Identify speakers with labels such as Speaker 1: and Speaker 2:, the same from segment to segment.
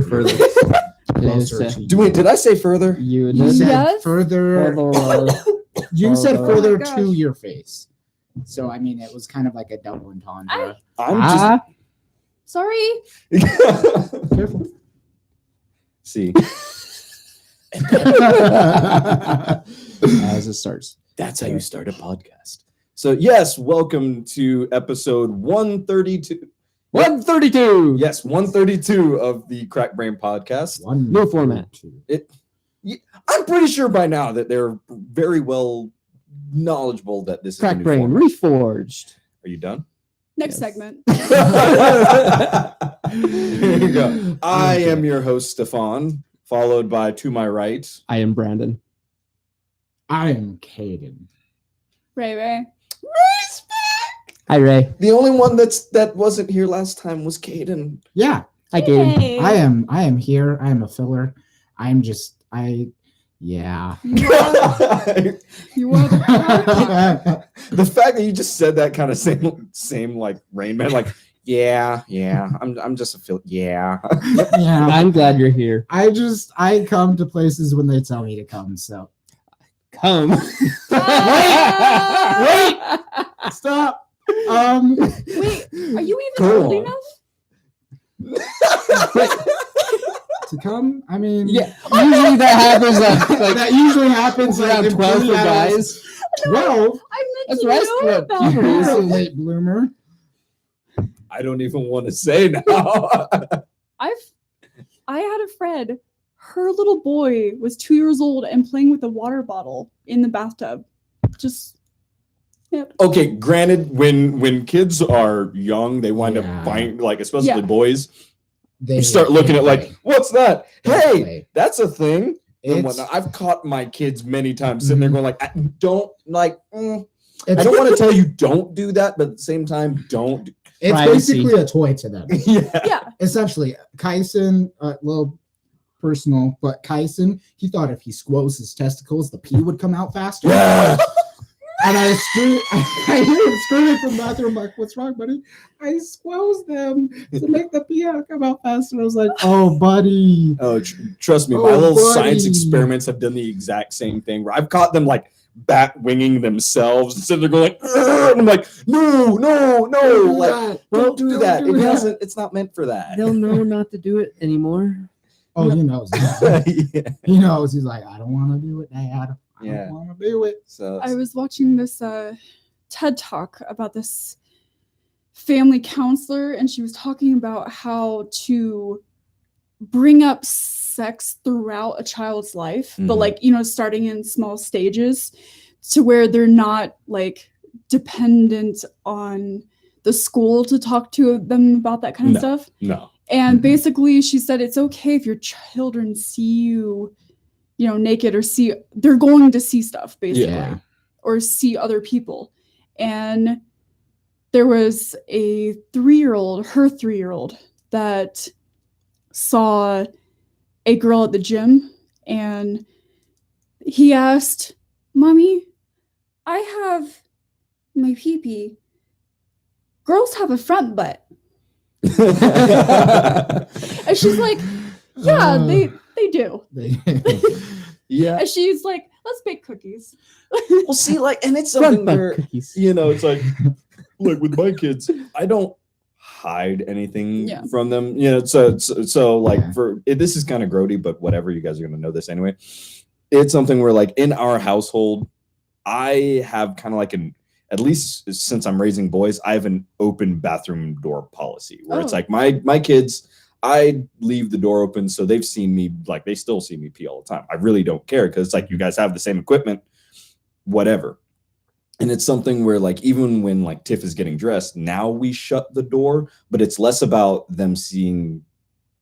Speaker 1: further.
Speaker 2: Did I say further?
Speaker 1: You
Speaker 3: said
Speaker 4: Yes.
Speaker 3: further. You said
Speaker 4: Oh
Speaker 3: further
Speaker 4: my gosh.
Speaker 3: to your face. So I mean, it was kind of like a double entendre.
Speaker 2: I'm
Speaker 4: Sorry.
Speaker 2: just
Speaker 3: Careful.
Speaker 2: see.
Speaker 1: As it starts.
Speaker 2: That's how you start a podcast. So yes, welcome to episode 132.
Speaker 1: 132.
Speaker 2: Yes, 132 of the Crack Brain podcast.
Speaker 1: New format.
Speaker 2: I'm pretty sure by now that they're very well knowledgeable that this
Speaker 1: Crack
Speaker 2: is a new
Speaker 1: Brain
Speaker 2: format.
Speaker 1: Reforged.
Speaker 2: Are you done?
Speaker 4: Next
Speaker 1: Yes.
Speaker 4: segment.
Speaker 2: Here you go. I am your host, Stefan, followed by to my right.
Speaker 1: I am Brandon.
Speaker 3: I am Caden.
Speaker 4: Ray.
Speaker 1: Hi, Ray.
Speaker 2: The only one that wasn't here last time was Caden.
Speaker 3: Yeah,
Speaker 1: Hi, Gabe.
Speaker 4: Hey.
Speaker 3: I am here. I am a filler. Yeah.
Speaker 4: You are the
Speaker 2: The fact that you just said that kind of same like Rain Man, like yeah, I'm just a fill. Yeah.
Speaker 3: Yeah.
Speaker 1: I'm glad you're here.
Speaker 3: I come to places when they tell me to come. So
Speaker 1: Come.
Speaker 3: Wait! Stop.
Speaker 4: Wait, are you even
Speaker 2: Go
Speaker 4: old
Speaker 2: on.
Speaker 4: enough?
Speaker 3: To come? I mean,
Speaker 1: Yeah. Usually that happens
Speaker 3: that usually happens
Speaker 1: around
Speaker 3: in
Speaker 1: 12 for
Speaker 3: pretty hours.
Speaker 1: guys.
Speaker 3: 12?
Speaker 4: I
Speaker 1: That's
Speaker 4: meant
Speaker 1: right,
Speaker 4: to know
Speaker 1: what
Speaker 4: about
Speaker 1: people
Speaker 3: You're a
Speaker 4: that.
Speaker 3: late bloomer.
Speaker 2: I don't even want to say now.
Speaker 4: I had a friend. Her little boy was 2 years old and playing with a water bottle in the bathtub. Yep.
Speaker 2: Okay, granted, when kids are young, they wind
Speaker 3: Yeah.
Speaker 2: up buying, like especially
Speaker 4: Yeah.
Speaker 2: boys,
Speaker 3: They
Speaker 2: you start looking at like, what's that? Hey,
Speaker 3: play.
Speaker 2: that's a thing. And
Speaker 3: It's,
Speaker 2: whatnot. I've caught my kids many times sitting there going like, I don't like. I
Speaker 3: it's,
Speaker 2: don't want to tell you don't do that, but at the same time, don't.
Speaker 3: it's
Speaker 1: Privacy.
Speaker 3: basically a toy to them.
Speaker 2: Yeah.
Speaker 4: Yeah.
Speaker 3: Essentially, Kyson, a little personal, but Kyson, he thought if he squoze his testicles, the pee would come out faster.
Speaker 2: Yeah.
Speaker 3: And I hear him screaming from the bathroom, like, what's wrong, buddy? I squoze them to make the pee come out faster. I was like, oh, buddy.
Speaker 2: Oh, trust me, my
Speaker 3: Oh,
Speaker 2: little
Speaker 3: buddy.
Speaker 2: science experiments have done the exact same thing. Where I've caught them like bat winging themselves instead of they're going like, "Ugh," and I'm like, no, like don't do that. It doesn't. It's not meant for that.
Speaker 1: They'll know not to do it anymore.
Speaker 3: Oh, he knows.
Speaker 2: Yeah.
Speaker 3: He knows. He's like, I don't want to do it, Dad. I
Speaker 2: Yeah.
Speaker 3: don't want to do it.
Speaker 2: So
Speaker 4: I was watching this TED Talk about this family counselor, and she was talking about how to bring up sex throughout a child's life, but
Speaker 2: Mhm.
Speaker 4: like, starting in small stages to where they're not like dependent on the school to talk to them about that kind of stuff.
Speaker 2: no.
Speaker 4: And
Speaker 2: Mhm.
Speaker 4: basically, she said it's okay if your children see you, naked, or they're going to see stuff, basically,
Speaker 3: Yeah.
Speaker 4: or see other people. And there was a 3-year-old, her 3-year-old, that saw a girl at the gym, and he asked, Mommy, I have my pee-pee. Girls have a front butt. And she's like, yeah, they do.
Speaker 2: Yeah.
Speaker 4: And she's like, let's bake cookies.
Speaker 2: Well, see, like, and it's something where it's like with my kids, I don't hide anything
Speaker 4: Yeah.
Speaker 2: from them. So like
Speaker 3: Yeah.
Speaker 2: this is kind of grody, but whatever. You guys are gonna know this anyway. It's something where like in our household, I have kind of like at least since I'm raising boys, I have an open bathroom door policy where it's
Speaker 4: Oh.
Speaker 2: like my kids, I leave the door open so they've seen me, like they still see me pee all the time. I really don't care because it's like you guys have the same equipment, whatever. And it's something where like even when like Tiff is getting dressed, now we shut the door, but it's less about them seeing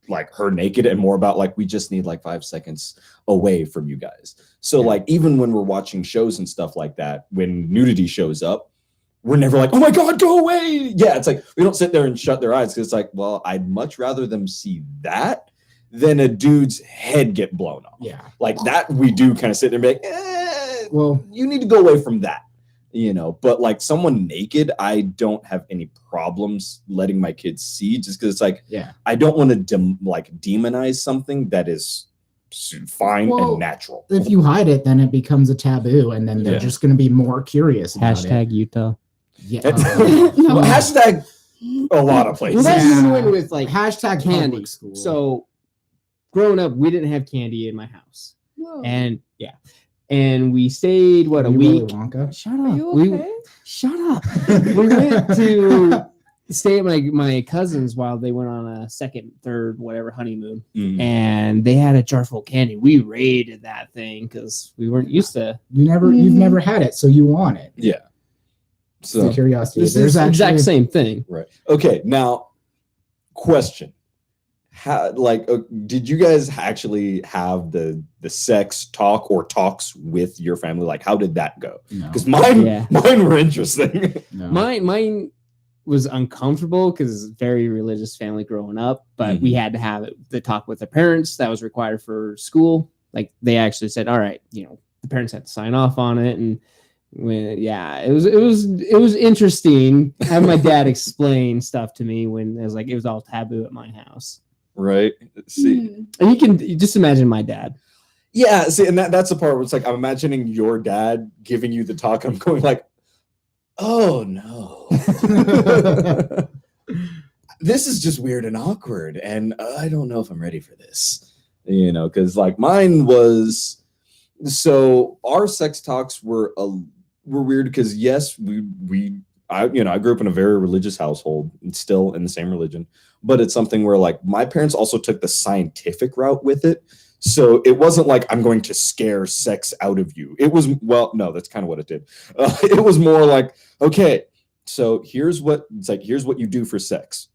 Speaker 2: like her naked and more about like we just need like 5 seconds away from you guys. So
Speaker 3: Yeah.
Speaker 2: like even when we're watching shows and stuff like that, when nudity shows up, we're never like, oh my God, go away. Yeah, it's like we don't sit there and shut their eyes because it's like, well, I'd much rather them see that than a dude's head get blown off.
Speaker 3: Yeah.
Speaker 2: Like that we do kind of sit there and be like,
Speaker 3: Well,
Speaker 2: you need to go away from that. you know, but like someone naked, I don't have any problems letting my kids see, just because it's like,
Speaker 3: Yeah.
Speaker 2: I don't want to demonize something that is fine
Speaker 3: Well,
Speaker 2: and natural.
Speaker 3: If you hide it, then it becomes a taboo, and then they're
Speaker 2: Yeah.
Speaker 3: just going to be more curious about it.
Speaker 1: Hashtag Utah.
Speaker 3: Yeah.
Speaker 2: Well, hashtag a lot of places.
Speaker 1: Well, that's
Speaker 3: Yeah.
Speaker 1: the one with like
Speaker 3: Hashtag
Speaker 1: candy.
Speaker 3: public school.
Speaker 1: So growing up, we didn't have candy in my house,
Speaker 4: Whoa.
Speaker 1: and and we stayed what, a
Speaker 3: You Willy
Speaker 1: week.
Speaker 3: Wonka?
Speaker 1: Shut
Speaker 4: Are
Speaker 1: up.
Speaker 4: you okay?
Speaker 1: Shut up. We went to stay at my cousins while they went on a second, third, whatever honeymoon,
Speaker 2: Mm.
Speaker 1: and they had a jar full of candy. We raided that thing because we weren't used to.
Speaker 3: You've never had it, so you want it.
Speaker 2: Yeah.
Speaker 3: It's
Speaker 2: So
Speaker 3: the curiosity.
Speaker 1: This
Speaker 3: There's
Speaker 1: is the exact
Speaker 3: actually
Speaker 1: same thing.
Speaker 2: right. Okay. Now, question: How, like, did you guys actually have the sex talk or talks with your family? Like, how did that go?
Speaker 3: no,
Speaker 2: Because mine
Speaker 1: Yeah.
Speaker 2: were interesting.
Speaker 3: no.
Speaker 1: Mine was uncomfortable because very religious family growing up, but we had to have the talk with the parents. That was required for school. Like they actually said, all right, you know, the parents had to sign off on it. And it was interesting having my dad explain stuff to me when it was all taboo at my house.
Speaker 2: Right. See.
Speaker 4: Hmm.
Speaker 1: And you just imagine my dad.
Speaker 2: Yeah. See, and that's the part where it's like I'm imagining your dad giving you the talk. I'm going like, oh no. This is just weird and awkward, and I don't know if I'm ready for this, you know, because like mine was, so our sex talks were weird because yes, I grew up in a very religious household and still in the same religion, but it's something where like my parents also took the scientific route with it. So it wasn't like I'm going to scare sex out of you. It was, well, no, that's kind of what it did. It was more like, okay, so here's what you do for sex.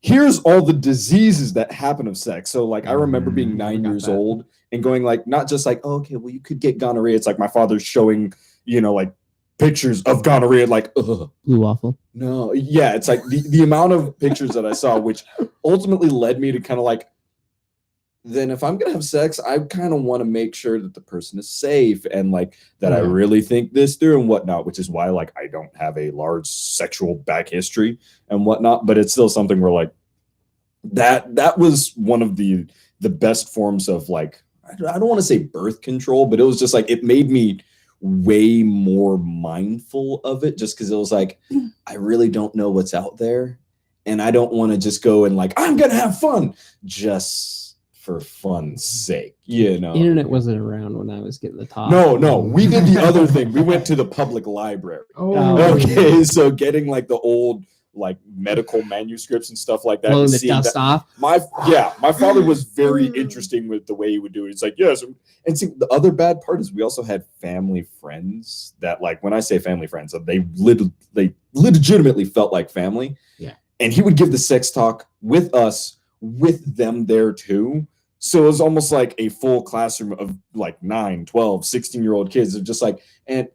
Speaker 2: Here's all the diseases that happen of sex. So like I remember being 9 years old and going like, not just like, oh, okay, well you could get gonorrhea. It's like my father's showing, you know, like pictures of gonorrhea, like, ugh.
Speaker 1: Blue waffle.
Speaker 2: No, yeah, it's like the amount of pictures that I saw, which ultimately led me to kind of like, then if I'm gonna have sex, I kind of want to make sure that the person is safe and like that I really think this through and whatnot, which is why like I don't have a large sexual back history and whatnot, but it's still something where like that was one of the best forms of like, I don't want to say birth control, but it was just like it made me way more mindful of it, just because it was like I really don't know what's out there and I don't want to just go and like I'm gonna have fun just for fun's sake, you know.
Speaker 1: Internet wasn't around when I was getting the talk.
Speaker 2: No, we did the other thing. We went to the public library. Okay, so getting like the old like medical manuscripts and stuff like that.
Speaker 1: Blowing
Speaker 2: and
Speaker 1: the
Speaker 2: seeing
Speaker 1: dust off.
Speaker 2: my father was very interesting with the way he would do it. It's like, yes. And see, the other bad part is we also had family friends that, like, when I say family friends, they legitimately felt like family.
Speaker 3: Yeah.
Speaker 2: And he would give the sex talk with us, with them there too. So it was almost like a full classroom of like 9, 12, 16-year-old kids of just like, and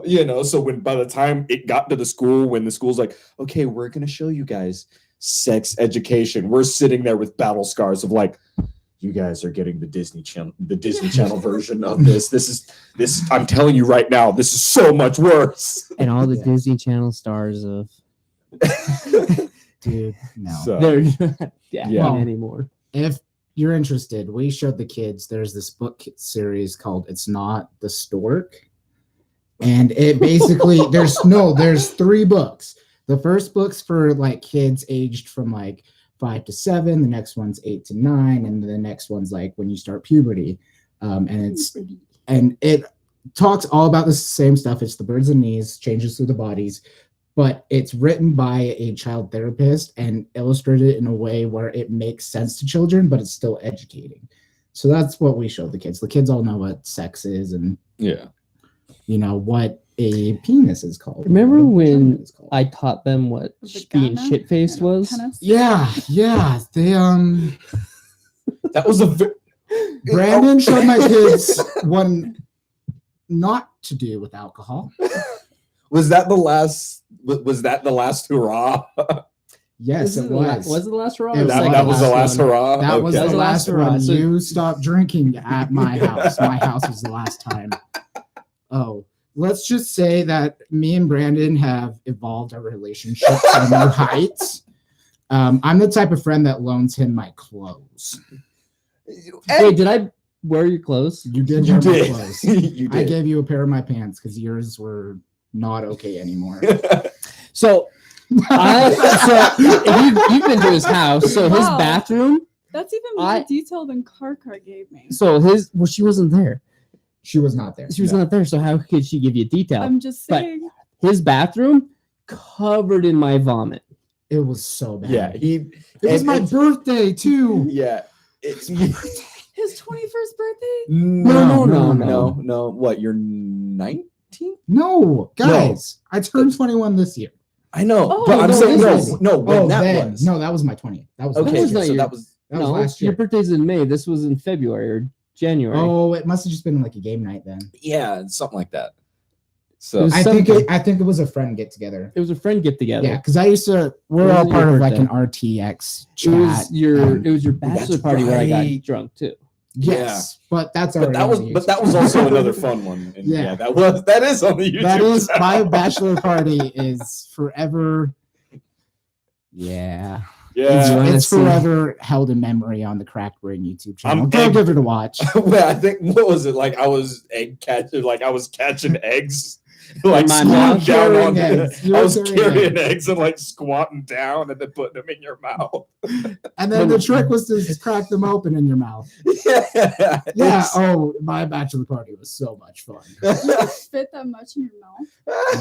Speaker 2: you know, so when by the time it got to the school, when the school's like, okay, we're gonna show you guys sex education, we're sitting there with battle scars of like, you guys are getting the Disney Channel version of this. This is I'm telling you right now, this is so much worse.
Speaker 1: And all the Disney Channel stars of
Speaker 3: Dude, no.
Speaker 2: So,
Speaker 1: they're not
Speaker 2: Yeah.
Speaker 1: anymore.
Speaker 3: If you're interested, we showed the kids, there's this book series called It's Not the Stork. And it basically, there's 3 books. The first book's for like kids aged from like 5 to 7. The next one's 8 to 9. And the next one's like when you start puberty. And it talks all about the same stuff. It's the birds and knees, changes through the bodies. But it's written by a child therapist and illustrated in a way where it makes sense to children, but it's still educating. So that's what we showed the kids. The kids all know what sex is and you know what a penis is called.
Speaker 1: Remember when
Speaker 3: is called.
Speaker 1: I taught them what being
Speaker 4: Vagina?
Speaker 1: shit-faced was?
Speaker 3: Yeah. They
Speaker 2: that was
Speaker 3: Brandon showed my kids one not to do with alcohol.
Speaker 2: Was that the last hurrah?
Speaker 3: Yes, it was.
Speaker 1: Was it the last hurrah?
Speaker 3: It
Speaker 2: That was the last
Speaker 1: one.
Speaker 2: hurrah.
Speaker 3: That was
Speaker 2: Okay.
Speaker 3: the last
Speaker 1: hurrah.
Speaker 3: one.
Speaker 1: So-
Speaker 3: You stopped drinking at my house. My house was the last time. Oh, let's just say that me and Brandon have evolved our relationship to new heights. I'm the type of friend that loans him my clothes.
Speaker 1: Wait, did I wear your clothes?
Speaker 3: You did
Speaker 2: You
Speaker 3: wear my
Speaker 2: did.
Speaker 3: clothes.
Speaker 2: You
Speaker 3: I
Speaker 2: did.
Speaker 3: gave you a pair of my pants because yours were not okay anymore.
Speaker 1: So, you've been to his house. So his
Speaker 4: Wow.
Speaker 1: bathroom.
Speaker 4: That's even more detail than Car gave me.
Speaker 1: So she wasn't there.
Speaker 3: She was not there.
Speaker 1: She was not there. So how could she give you detail?
Speaker 4: I'm just
Speaker 1: But-
Speaker 4: saying.
Speaker 1: His bathroom covered in my vomit.
Speaker 3: It was so bad.
Speaker 2: Yeah,
Speaker 3: It was my birthday too.
Speaker 2: Yeah.
Speaker 4: His 21st birthday?
Speaker 2: No. What? You're 19?
Speaker 3: No, guys, I turned 21 this year.
Speaker 2: I know,
Speaker 4: Oh,
Speaker 2: but I'm
Speaker 1: no,
Speaker 2: saying
Speaker 1: this
Speaker 2: when that
Speaker 3: then.
Speaker 2: was.
Speaker 3: No, that was my 20th. That was
Speaker 2: Okay,
Speaker 3: last
Speaker 1: not
Speaker 3: year.
Speaker 2: so
Speaker 1: your-
Speaker 2: that was.
Speaker 3: That was
Speaker 1: No,
Speaker 3: last year.
Speaker 1: your birthday's in May. This was in February or January.
Speaker 3: Oh, it must have just been like a game night then.
Speaker 2: Yeah, something like that.
Speaker 1: It
Speaker 2: So
Speaker 1: was
Speaker 3: I think
Speaker 1: something.
Speaker 3: it was a friend get together.
Speaker 1: It was a friend get together.
Speaker 3: Yeah, because we're
Speaker 1: When
Speaker 3: all
Speaker 1: was
Speaker 3: part
Speaker 1: your
Speaker 3: of like an
Speaker 1: birthday?
Speaker 3: RTX
Speaker 1: It
Speaker 3: chat.
Speaker 1: was your bachelor
Speaker 2: That's
Speaker 1: party where I
Speaker 2: right.
Speaker 1: got drunk too.
Speaker 3: Yes, but that's
Speaker 2: but that
Speaker 3: already
Speaker 2: was
Speaker 3: on the YouTube
Speaker 2: also
Speaker 3: channel.
Speaker 2: another fun one. And
Speaker 3: Yeah.
Speaker 2: that is on the YouTube.
Speaker 3: That is
Speaker 2: channel.
Speaker 3: my bachelor party is forever. Yeah,
Speaker 2: Yeah.
Speaker 1: It's-
Speaker 3: it's forever held in memory on the Cracked Brain YouTube channel.
Speaker 2: I'm
Speaker 3: Go
Speaker 2: egg-
Speaker 3: give it a watch.
Speaker 2: Well, I think what was it like? I was catching eggs, like
Speaker 1: my
Speaker 2: squatting
Speaker 1: mouth.
Speaker 2: down on.
Speaker 3: Carrying eggs. You
Speaker 2: I
Speaker 3: were
Speaker 2: was
Speaker 3: carrying
Speaker 2: carrying eggs and like squatting down and then putting them in your mouth.
Speaker 3: And then the trick was to just crack them open in your mouth.
Speaker 2: Yeah.
Speaker 3: Yeah. Oh, my bachelor party was so much fun.
Speaker 4: Fit that much in your mouth?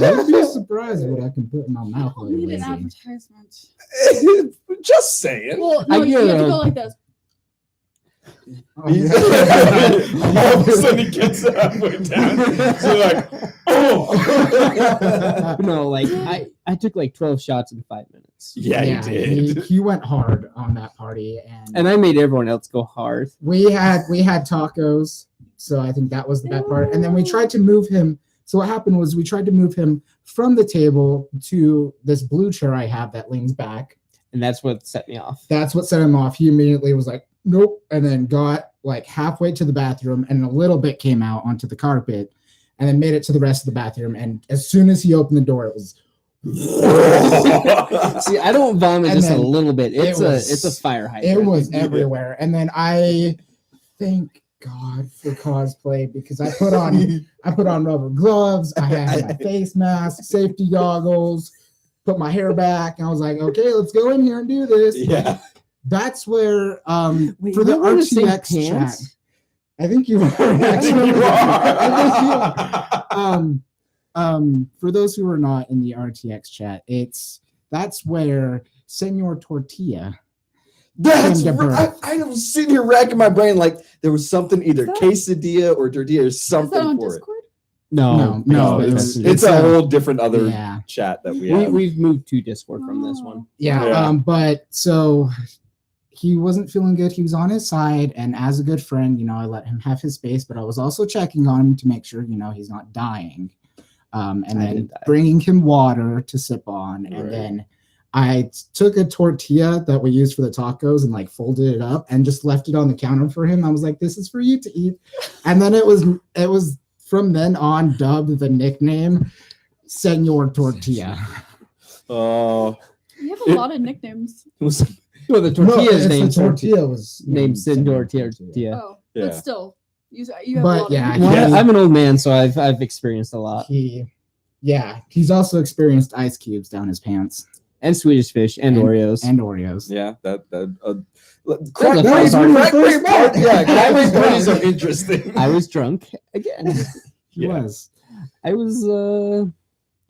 Speaker 3: I would be surprised what I can put in my mouth.
Speaker 4: I don't need an
Speaker 3: lazy.
Speaker 4: advertisement.
Speaker 2: Just saying.
Speaker 4: Well,
Speaker 1: I
Speaker 4: no, you
Speaker 1: get
Speaker 4: have to
Speaker 1: it.
Speaker 4: go like this.
Speaker 3: Oh, yeah.
Speaker 2: All of a sudden he gets halfway down. So like, oh.
Speaker 1: No, like I took like 12 shots in 5 minutes.
Speaker 2: Yeah,
Speaker 3: Yeah,
Speaker 2: he did.
Speaker 3: he went hard on that party,
Speaker 1: And I made everyone else go hard.
Speaker 3: we had tacos, so I think that was the bad part. And then we tried to move him. So what happened was we tried to move him from the table to this blue chair I have that leans back.
Speaker 1: And that's what set me off.
Speaker 3: That's what set him off. He immediately was like, nope, and then got like halfway to the bathroom and a little bit came out onto the carpet and then made it to the rest of the bathroom. And as soon as he opened the door, it was
Speaker 1: See, I don't vomit
Speaker 3: And
Speaker 1: just a
Speaker 3: then
Speaker 1: little bit. It's
Speaker 3: was-
Speaker 1: a fire hydrant.
Speaker 3: it was everywhere. And then I thank God for cosplay because I put on rubber gloves, I had my face mask, safety goggles, put my hair back, and I was like, okay, let's go in here and do this.
Speaker 2: Yeah.
Speaker 3: That's where
Speaker 1: Wait,
Speaker 3: for the
Speaker 1: you wear the same
Speaker 3: RTX chat.
Speaker 1: pants?
Speaker 3: I think you are.
Speaker 2: I think you are.
Speaker 3: For those who are not in the RTX chat, that's where Senor Tortilla.
Speaker 2: That's
Speaker 3: came to
Speaker 2: right.
Speaker 3: birth.
Speaker 2: I was sitting here racking my brain like there was something either
Speaker 4: Is that-
Speaker 2: quesadilla or tortilla or
Speaker 4: Is that
Speaker 2: something
Speaker 4: on
Speaker 2: for
Speaker 4: Discord?
Speaker 1: No,
Speaker 3: No,
Speaker 2: it's a whole different other
Speaker 3: Yeah.
Speaker 2: chat that we have.
Speaker 1: We've moved to Discord from this one.
Speaker 3: Yeah,
Speaker 2: Yeah.
Speaker 3: but so he wasn't feeling good. He was on his side, and as a good friend, I let him have his space, but I was also checking on him to make sure, he's not dying. And
Speaker 1: I
Speaker 3: then
Speaker 1: did die.
Speaker 3: bringing him water to sip on, and
Speaker 2: Right.
Speaker 3: then I took a tortilla that we used for the tacos and like folded it up and just left it on the counter for him. I was like, "This is for you to eat," and then it was from then on dubbed the nickname Senor Tortilla.
Speaker 2: Oh,
Speaker 4: You have a lot of nicknames.
Speaker 2: it was
Speaker 1: Well, the
Speaker 3: No,
Speaker 1: tortilla's
Speaker 3: it's
Speaker 1: named
Speaker 3: the tortilla was
Speaker 1: named Senor
Speaker 3: Tortilla.
Speaker 1: Tortilla.
Speaker 4: Oh,
Speaker 2: Yeah.
Speaker 4: but still, you have
Speaker 3: But
Speaker 4: a lot
Speaker 3: yeah,
Speaker 4: of
Speaker 1: Well,
Speaker 4: nicknames.
Speaker 1: I'm an old man, so I've experienced a lot.
Speaker 3: He's also experienced ice cubes down his pants
Speaker 1: And Swedish fish and Oreos.
Speaker 3: and Oreos.
Speaker 2: yeah.
Speaker 1: Crack
Speaker 3: was
Speaker 1: brain
Speaker 3: my first part.
Speaker 2: Yeah, crack brain
Speaker 3: Yeah.
Speaker 2: parties are interesting.
Speaker 1: I was drunk again.
Speaker 3: He
Speaker 2: Yeah.
Speaker 3: was.
Speaker 1: I was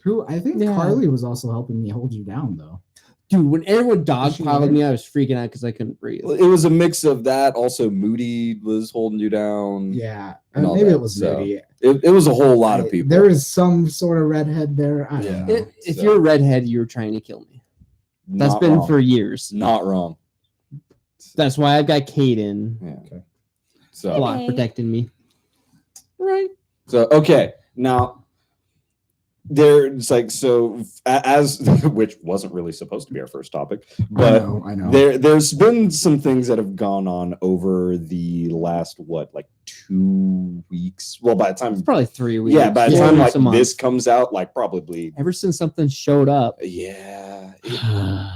Speaker 3: Who I think
Speaker 1: Yeah.
Speaker 3: Carly was also helping me hold you down though.
Speaker 1: dude, when everyone
Speaker 3: she
Speaker 1: dogpiled
Speaker 3: there?
Speaker 1: me, I was freaking out because I couldn't breathe.
Speaker 2: It was a mix of that. Also, Moody was holding you down.
Speaker 3: Yeah,
Speaker 2: And all
Speaker 3: maybe
Speaker 2: that,
Speaker 3: it was
Speaker 2: so-
Speaker 3: Moody.
Speaker 2: It was a whole lot of people.
Speaker 3: There is some sort of redhead there. I don't
Speaker 2: Yeah.
Speaker 3: know.
Speaker 1: If
Speaker 2: So-
Speaker 1: you're a redhead, you're trying to kill me. That's
Speaker 2: Not
Speaker 1: been
Speaker 2: wrong.
Speaker 1: for years.
Speaker 2: Not wrong.
Speaker 1: That's why I've got Caden
Speaker 2: Yeah.
Speaker 3: Okay.
Speaker 2: So
Speaker 1: block
Speaker 4: Okay.
Speaker 1: protecting me.
Speaker 2: right. So okay, now There's like, so as which wasn't really supposed to be our first topic, but
Speaker 3: I know.
Speaker 2: there's been some things that have gone on over the last like 2 weeks. Well, by the time
Speaker 1: It's probably 3 weeks.
Speaker 2: yeah, by the
Speaker 1: 4
Speaker 2: time
Speaker 1: weeks
Speaker 2: like
Speaker 1: a month.
Speaker 2: this comes out, like probably
Speaker 1: Ever since something showed up.
Speaker 2: yeah.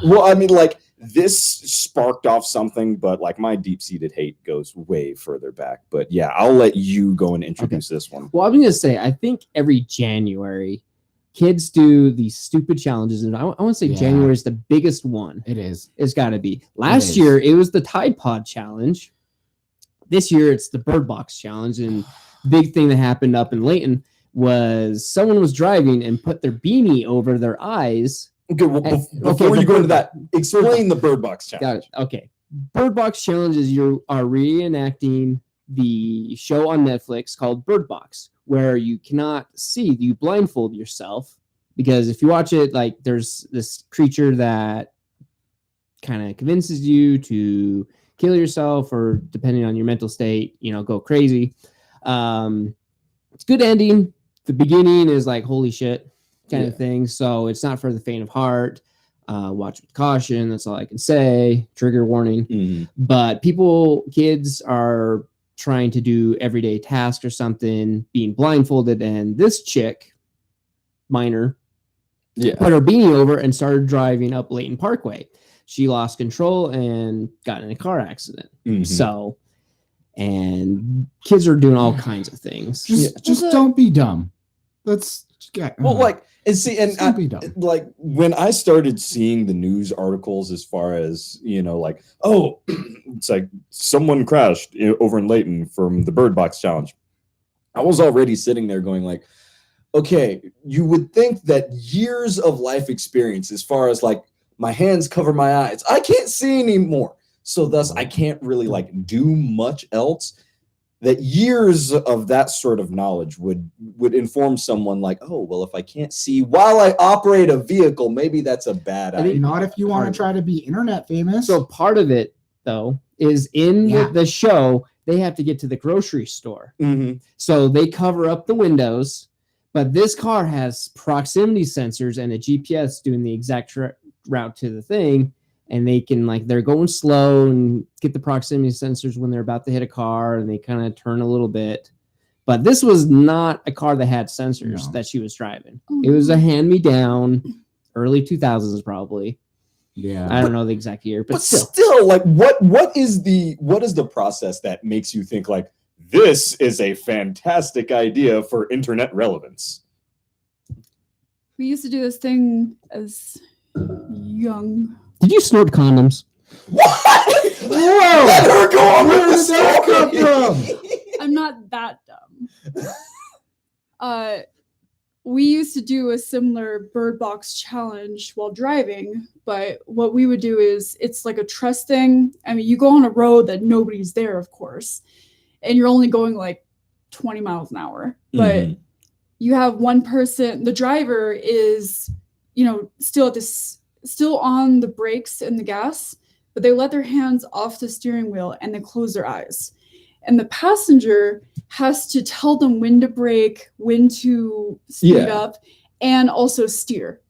Speaker 2: Well, I mean, like this sparked off something, but like my deep-seated hate goes way further back. But yeah, I'll let you go and introduce this one.
Speaker 1: Well, I'm gonna say I think every January, kids do these stupid challenges, and I want to say
Speaker 3: Yeah.
Speaker 1: January is the biggest one.
Speaker 3: It is.
Speaker 1: It's got to be. Last
Speaker 3: is.
Speaker 1: year it was the Tide Pod challenge. This year it's the Bird Box challenge, and big thing that happened up in Layton was someone was driving and put their beanie over their eyes.
Speaker 2: Okay, well, before
Speaker 1: the
Speaker 2: you go into
Speaker 1: bird
Speaker 2: that, explain the Bird Box challenge.
Speaker 1: Got it. Okay. Bird Box challenge is you are reenacting the show on Netflix called Bird Box, where you cannot see, you blindfold yourself, because if you watch it, like there's this creature that kind of convinces you to kill yourself, or depending on your mental state, go crazy. It's a good ending. The beginning is like holy shit kind of thing, so it's not for the faint of heart. Watch with caution, that's all I can say. Trigger warning.
Speaker 2: Mhm.
Speaker 1: But kids are trying to do everyday task or something, being blindfolded, and this chick, minor, put her beanie over and started driving up Layton Parkway. She lost control and got in a car accident.
Speaker 2: Mhm.
Speaker 1: So, and kids are doing all kinds of things.
Speaker 3: Just don't be dumb. Let's get
Speaker 2: Well, like, and see, and
Speaker 3: don't be dumb.
Speaker 2: like when I started seeing the news articles as far as like, oh, it's like someone crashed over in Layton from the Bird Box challenge, I was already sitting there going like, okay, you would think that years of life experience, as far as like my hands cover my eyes, I can't see anymore, so thus I can't really like do much else. That years of that sort of knowledge would inform someone like, oh, well, if I can't see while I operate a vehicle, maybe that's a bad idea.
Speaker 3: Not if you want to try to be internet famous.
Speaker 1: So part of it, though, is in the show, they have to get to the grocery store.
Speaker 2: Mm-hmm.
Speaker 1: So they cover up the windows, but this car has proximity sensors and a GPS doing the exact route to the thing. And they can, like, they're going slow and get the proximity sensors when they're about to hit a car, and they kind of turn a little bit. But this was not a car that had sensors that she was driving. It was a hand-me-down, early 2000s probably.
Speaker 3: Yeah,
Speaker 1: I don't know the exact year, but
Speaker 2: still, like, what is the process that makes you think like this is a fantastic idea for internet relevance?
Speaker 4: We used to do this thing as young.
Speaker 1: Did you snort condoms?
Speaker 2: What? Whoa! Let her go on with the story.
Speaker 4: I'm not that dumb. We used to do a similar Bird Box challenge while driving, but what we would do is it's like a trust thing. I mean, you go on a road that nobody's there, of course, and you're only going like 20 miles an hour, but you have one person, the driver is, still on the brakes and the gas, but they let their hands off the steering wheel and they close their eyes. And the passenger has to tell them when to brake, when to speed up, and also steer.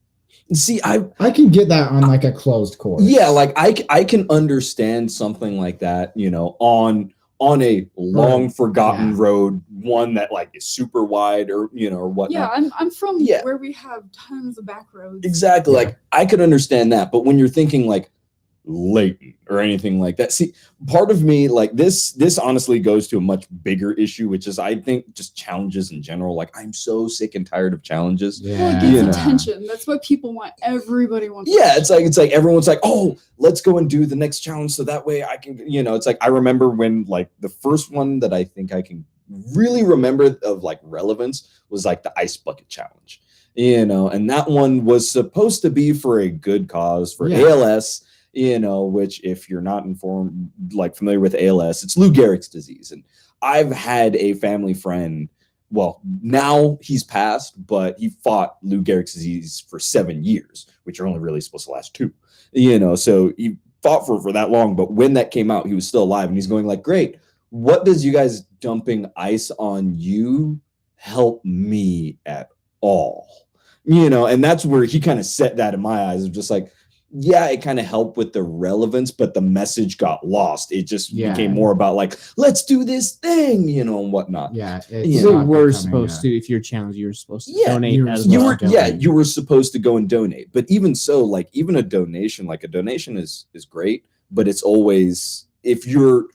Speaker 2: See, I
Speaker 3: can get that on like a closed course.
Speaker 2: Yeah, like I can understand something like that, on a long forgotten road, one that like is super wide or or whatnot.
Speaker 4: Yeah, I'm from where we have tons of back roads.
Speaker 2: Exactly. Like I could understand that, but when you're thinking like Layton or anything like that, see, part of me like this honestly goes to a much bigger issue, which is I think just challenges in general. Like I'm so sick and tired of challenges.
Speaker 4: Well, it gets attention. That's what people want. Everybody wants.
Speaker 2: Yeah, it's like everyone's like, oh, let's go and do the next challenge so that way I can, it's like I remember when like the first one that I think I can really remember of like relevance was like the ice bucket challenge, and that one was supposed to be for a good cause for ALS. Which if you're not familiar with ALS, it's Lou Gehrig's disease. And I've had a family friend, well, now he's passed, but he fought Lou Gehrig's disease for 7 years, which are only really supposed to last 2, so he fought for that long. But when that came out, he was still alive, and he's going like, great, what does you guys dumping ice on you help me at all? you know, and that's where he kind of set that in my eyes of just like, yeah, it kind of helped with the relevance, but the message got lost. It just became more about like, let's do this thing, you know, and whatnot.
Speaker 3: Yeah.
Speaker 1: So we're supposed to, if you're challenged, you're supposed to donate.
Speaker 2: You were supposed to go and donate. But even so, like even a donation is great, but it's always, if you're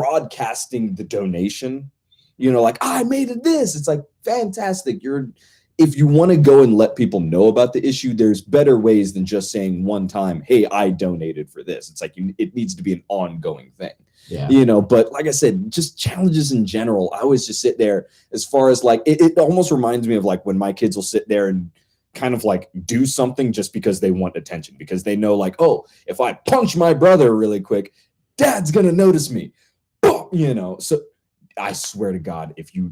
Speaker 2: broadcasting the donation, you know, like I made it this, it's like fantastic. If you want to go and let people know about the issue, there's better ways than just saying one time, hey, I donated for this. It's like it needs to be an ongoing thing.
Speaker 3: Yeah.
Speaker 2: You know, but like I said, just challenges in general, I always just sit there as far as like, it almost reminds me of like when my kids will sit there and kind of like do something just because they want attention, because they know like, oh, if I punch my brother really quick, dad's going to notice me, you know? So I swear to God, if you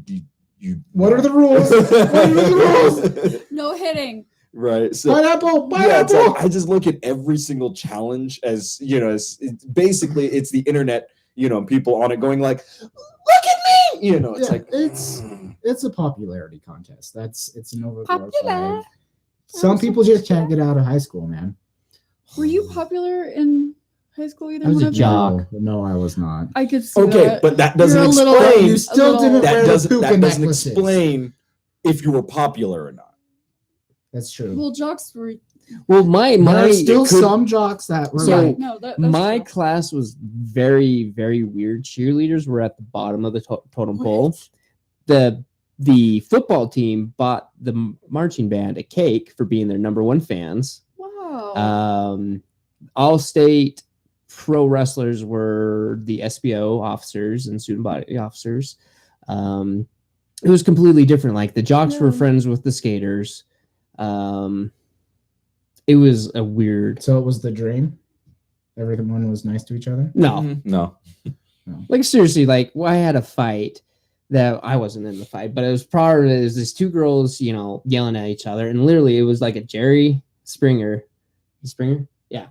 Speaker 3: what are the rules? What are the rules?
Speaker 4: No hitting.
Speaker 2: Right. So
Speaker 3: Pineapple.
Speaker 2: yeah, it's like, I just look at every single challenge as, you know, as basically it's the internet, you know, people on it going like, look at me, you know, it's like
Speaker 3: it's a popularity contest. It's an overglorified.
Speaker 4: Popular.
Speaker 3: Some people just can't get out of high school, man.
Speaker 4: Were you popular in high school either?
Speaker 1: I was
Speaker 4: one
Speaker 1: a
Speaker 4: of you?
Speaker 1: jock.
Speaker 3: No, I was not.
Speaker 4: I could see
Speaker 2: okay,
Speaker 4: that.
Speaker 2: but that doesn't
Speaker 4: You're a little-
Speaker 2: explain.
Speaker 3: You still didn't
Speaker 2: that
Speaker 3: wear
Speaker 2: doesn't,
Speaker 3: the
Speaker 2: that
Speaker 3: puka
Speaker 2: doesn't
Speaker 3: necklaces.
Speaker 2: explain if you were popular or not.
Speaker 3: That's true.
Speaker 4: Well, jocks were.
Speaker 1: Well, my
Speaker 3: There's still
Speaker 1: it could-
Speaker 3: some jocks that were
Speaker 1: So-
Speaker 3: like,
Speaker 4: No, that's
Speaker 1: my
Speaker 4: true.
Speaker 1: class was very, very weird. Cheerleaders were at the bottom of the totem pole. The football team bought the marching band a cake for being their number one fans.
Speaker 4: Wow.
Speaker 1: All state pro wrestlers were the SBO officers and student body officers. It was completely different. Like the jocks were
Speaker 4: Yeah.
Speaker 1: friends with the skaters. It was a weird.
Speaker 3: so it was the dream. Everyone was nice to each other.
Speaker 1: No, like seriously, like I had a fight that I wasn't in the fight, but it was these two girls, you know, yelling at each other, and literally it was like a Jerry Springer,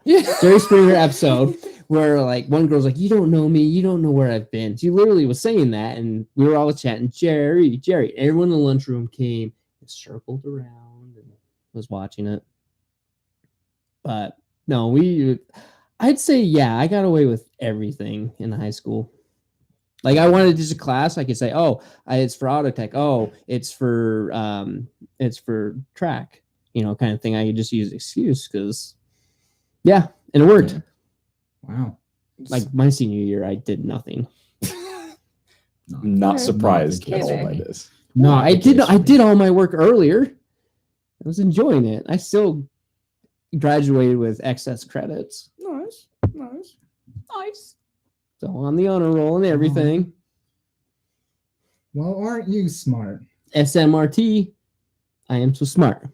Speaker 1: Jerry Springer episode where like one girl's like, you don't know me, you don't know where I've been. She literally was saying that, and we were all chatting, Jerry. Everyone in the lunchroom came and circled around and was watching it. But no, I'd say, yeah, I got away with everything in high school. Like I wanted just a class, I could say, oh, it's for auto tech. Oh, it's for track, you know, kind of thing. I could just use excuse because, yeah, and it worked.
Speaker 3: Wow.
Speaker 1: Like my senior year, I did nothing.
Speaker 2: I'm not surprised
Speaker 3: Not
Speaker 2: at
Speaker 3: the
Speaker 2: all by
Speaker 3: case.
Speaker 2: this.
Speaker 1: No,
Speaker 3: Not
Speaker 1: I
Speaker 3: the
Speaker 1: did.
Speaker 3: case
Speaker 1: I
Speaker 3: for
Speaker 1: did
Speaker 3: me.
Speaker 1: all my work earlier. I was enjoying it. I still graduated with excess credits.
Speaker 2: Nice.
Speaker 4: Nice.
Speaker 1: So on the honor roll and everything.
Speaker 3: Well, aren't you smart?
Speaker 1: SMRT. I am so smart.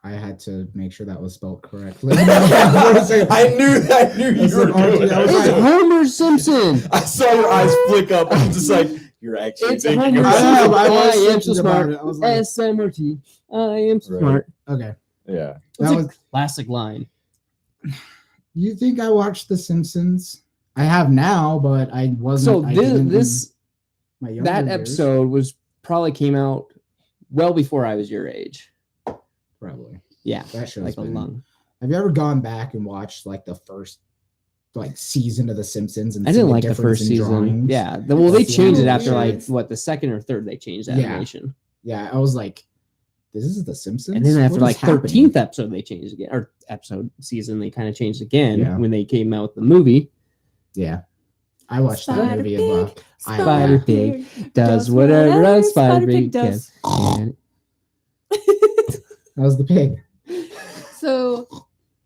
Speaker 3: I had to make sure that was spelled correctly.
Speaker 2: I knew you
Speaker 3: That's
Speaker 2: were
Speaker 3: an
Speaker 2: doing
Speaker 3: RT. I was
Speaker 1: It's
Speaker 3: like-
Speaker 2: it.
Speaker 1: Homer Simpson.
Speaker 2: I saw your eyes flick up. I'm just like, you're actually
Speaker 1: It's
Speaker 2: thinking
Speaker 1: Homer
Speaker 2: about
Speaker 1: Simpson.
Speaker 2: it.
Speaker 3: I was
Speaker 1: I am so
Speaker 3: thinking about
Speaker 1: smart.
Speaker 3: it. I was like,
Speaker 1: SMRT. I am so
Speaker 2: Right.
Speaker 1: smart.
Speaker 3: okay.
Speaker 2: Yeah.
Speaker 1: It's
Speaker 3: That
Speaker 1: a
Speaker 3: was.
Speaker 1: classic line.
Speaker 3: You think I watched The Simpsons? I have now, but I wasn't.
Speaker 1: So
Speaker 3: I didn't in
Speaker 1: this
Speaker 3: my younger
Speaker 1: that
Speaker 3: years,
Speaker 1: episode was probably came out well before I was your age.
Speaker 3: probably.
Speaker 1: Yeah,
Speaker 3: That show's
Speaker 1: like a
Speaker 3: been-
Speaker 1: lung.
Speaker 3: Have you ever gone back and watched like the first like season of The Simpsons? And
Speaker 1: I
Speaker 3: seen
Speaker 1: didn't like the
Speaker 3: difference
Speaker 1: first
Speaker 3: in
Speaker 1: season.
Speaker 3: drawings?
Speaker 1: Yeah, well, they
Speaker 3: Like,
Speaker 1: changed it
Speaker 3: yeah,
Speaker 1: after like
Speaker 3: weird.
Speaker 1: what the second or third they changed the
Speaker 3: Yeah.
Speaker 1: animation,
Speaker 3: Yeah, I was like, this is The Simpsons.
Speaker 1: and then after
Speaker 3: What
Speaker 1: like
Speaker 3: is happening?
Speaker 1: 13th episode they changed again, or episode season they kind of changed again
Speaker 3: Yeah.
Speaker 1: when they came out with the movie.
Speaker 3: Yeah, I watched that
Speaker 4: Spider
Speaker 3: movie
Speaker 4: Pig,
Speaker 3: about.
Speaker 1: Spider Pig does whatever a Spider Pig does. And
Speaker 3: That was the pig.
Speaker 4: So,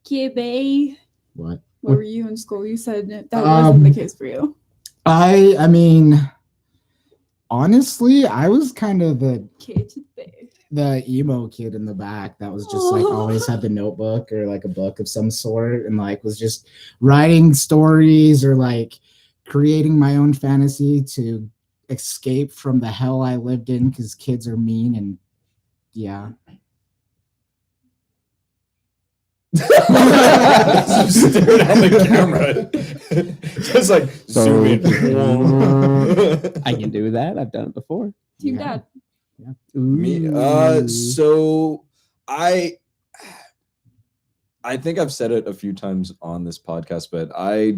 Speaker 4: Kiebe,
Speaker 3: What?
Speaker 4: what were you in school? You said that wasn't the case for you.
Speaker 3: I mean, honestly, I was kind of the emo kid in the back that was just like always had the notebook or like a book of some sort and like was just writing stories or like creating my own fantasy to escape from the hell I lived in because kids are mean and yeah.
Speaker 2: Just stare down the camera. Just like zoom in.
Speaker 1: I can do that. I've done it before.
Speaker 4: Team
Speaker 3: Yeah.
Speaker 4: Dad.
Speaker 2: Me,
Speaker 1: Ooh.
Speaker 2: so I think I've said it a few times on this podcast, but I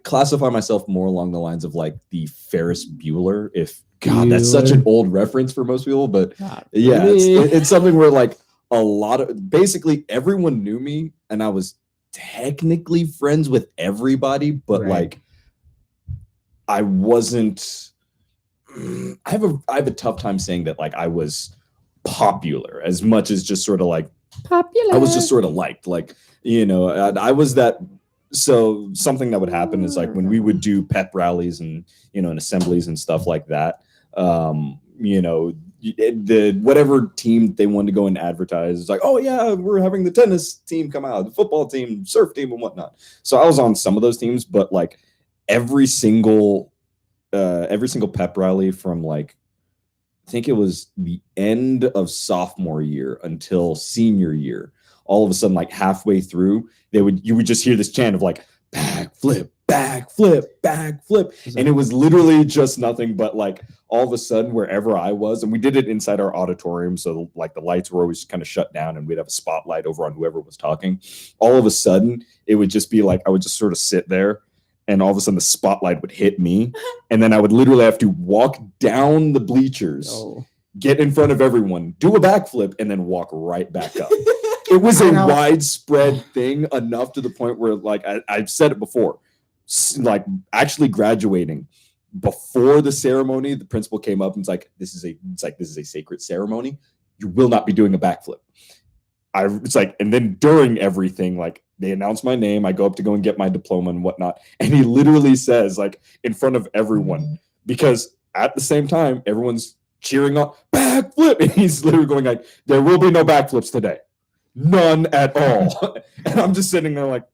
Speaker 2: classify myself more along the lines of like the Ferris Bueller. If God, that's such an
Speaker 1: Bueller.
Speaker 2: old reference for most people, but
Speaker 1: Not
Speaker 2: yeah,
Speaker 1: really.
Speaker 2: it's something where like a lot of basically everyone knew me, and I was technically friends with everybody, but
Speaker 3: Right.
Speaker 2: like I wasn't. I have a tough time saying that like I was popular as much as just sort of like
Speaker 1: Popular.
Speaker 2: I was just sort of liked, like, you know, I was that. So something that would happen is like when we would do pep rallies and, you know, and assemblies and stuff like that, you know, the whatever team they wanted to go and advertise is like, oh yeah, we're having the tennis team come out, the football team, surf team, and whatnot. So I was on some of those teams, but like every single pep rally from like I think it was the end of sophomore year until senior year. All of a sudden, like halfway through, you would just hear this chant of like backflip, backflip, backflip, and it was literally just nothing but like all of a sudden wherever I was, and we did it inside our auditorium, so like the lights were always kind of shut down, and we'd have a spotlight over on whoever was talking. All of a sudden, it would just be like I would just sort of sit there. And all of a sudden, the spotlight would hit me, and then I would literally have to walk down the bleachers, get in front of everyone, do a backflip, and then walk right back up. It was a widespread thing enough to the point where, like, I've said it before, like actually graduating before the ceremony, the principal came up and was like, "This is a sacred ceremony. You will not be doing a backflip." It's like, and then during everything, like they announce my name, I go up to go and get my diploma and whatnot, and he literally says, like in front of everyone, because at the same time everyone's cheering on backflip, and he's literally going like, "There will be no backflips today, none at all." And I'm just sitting there like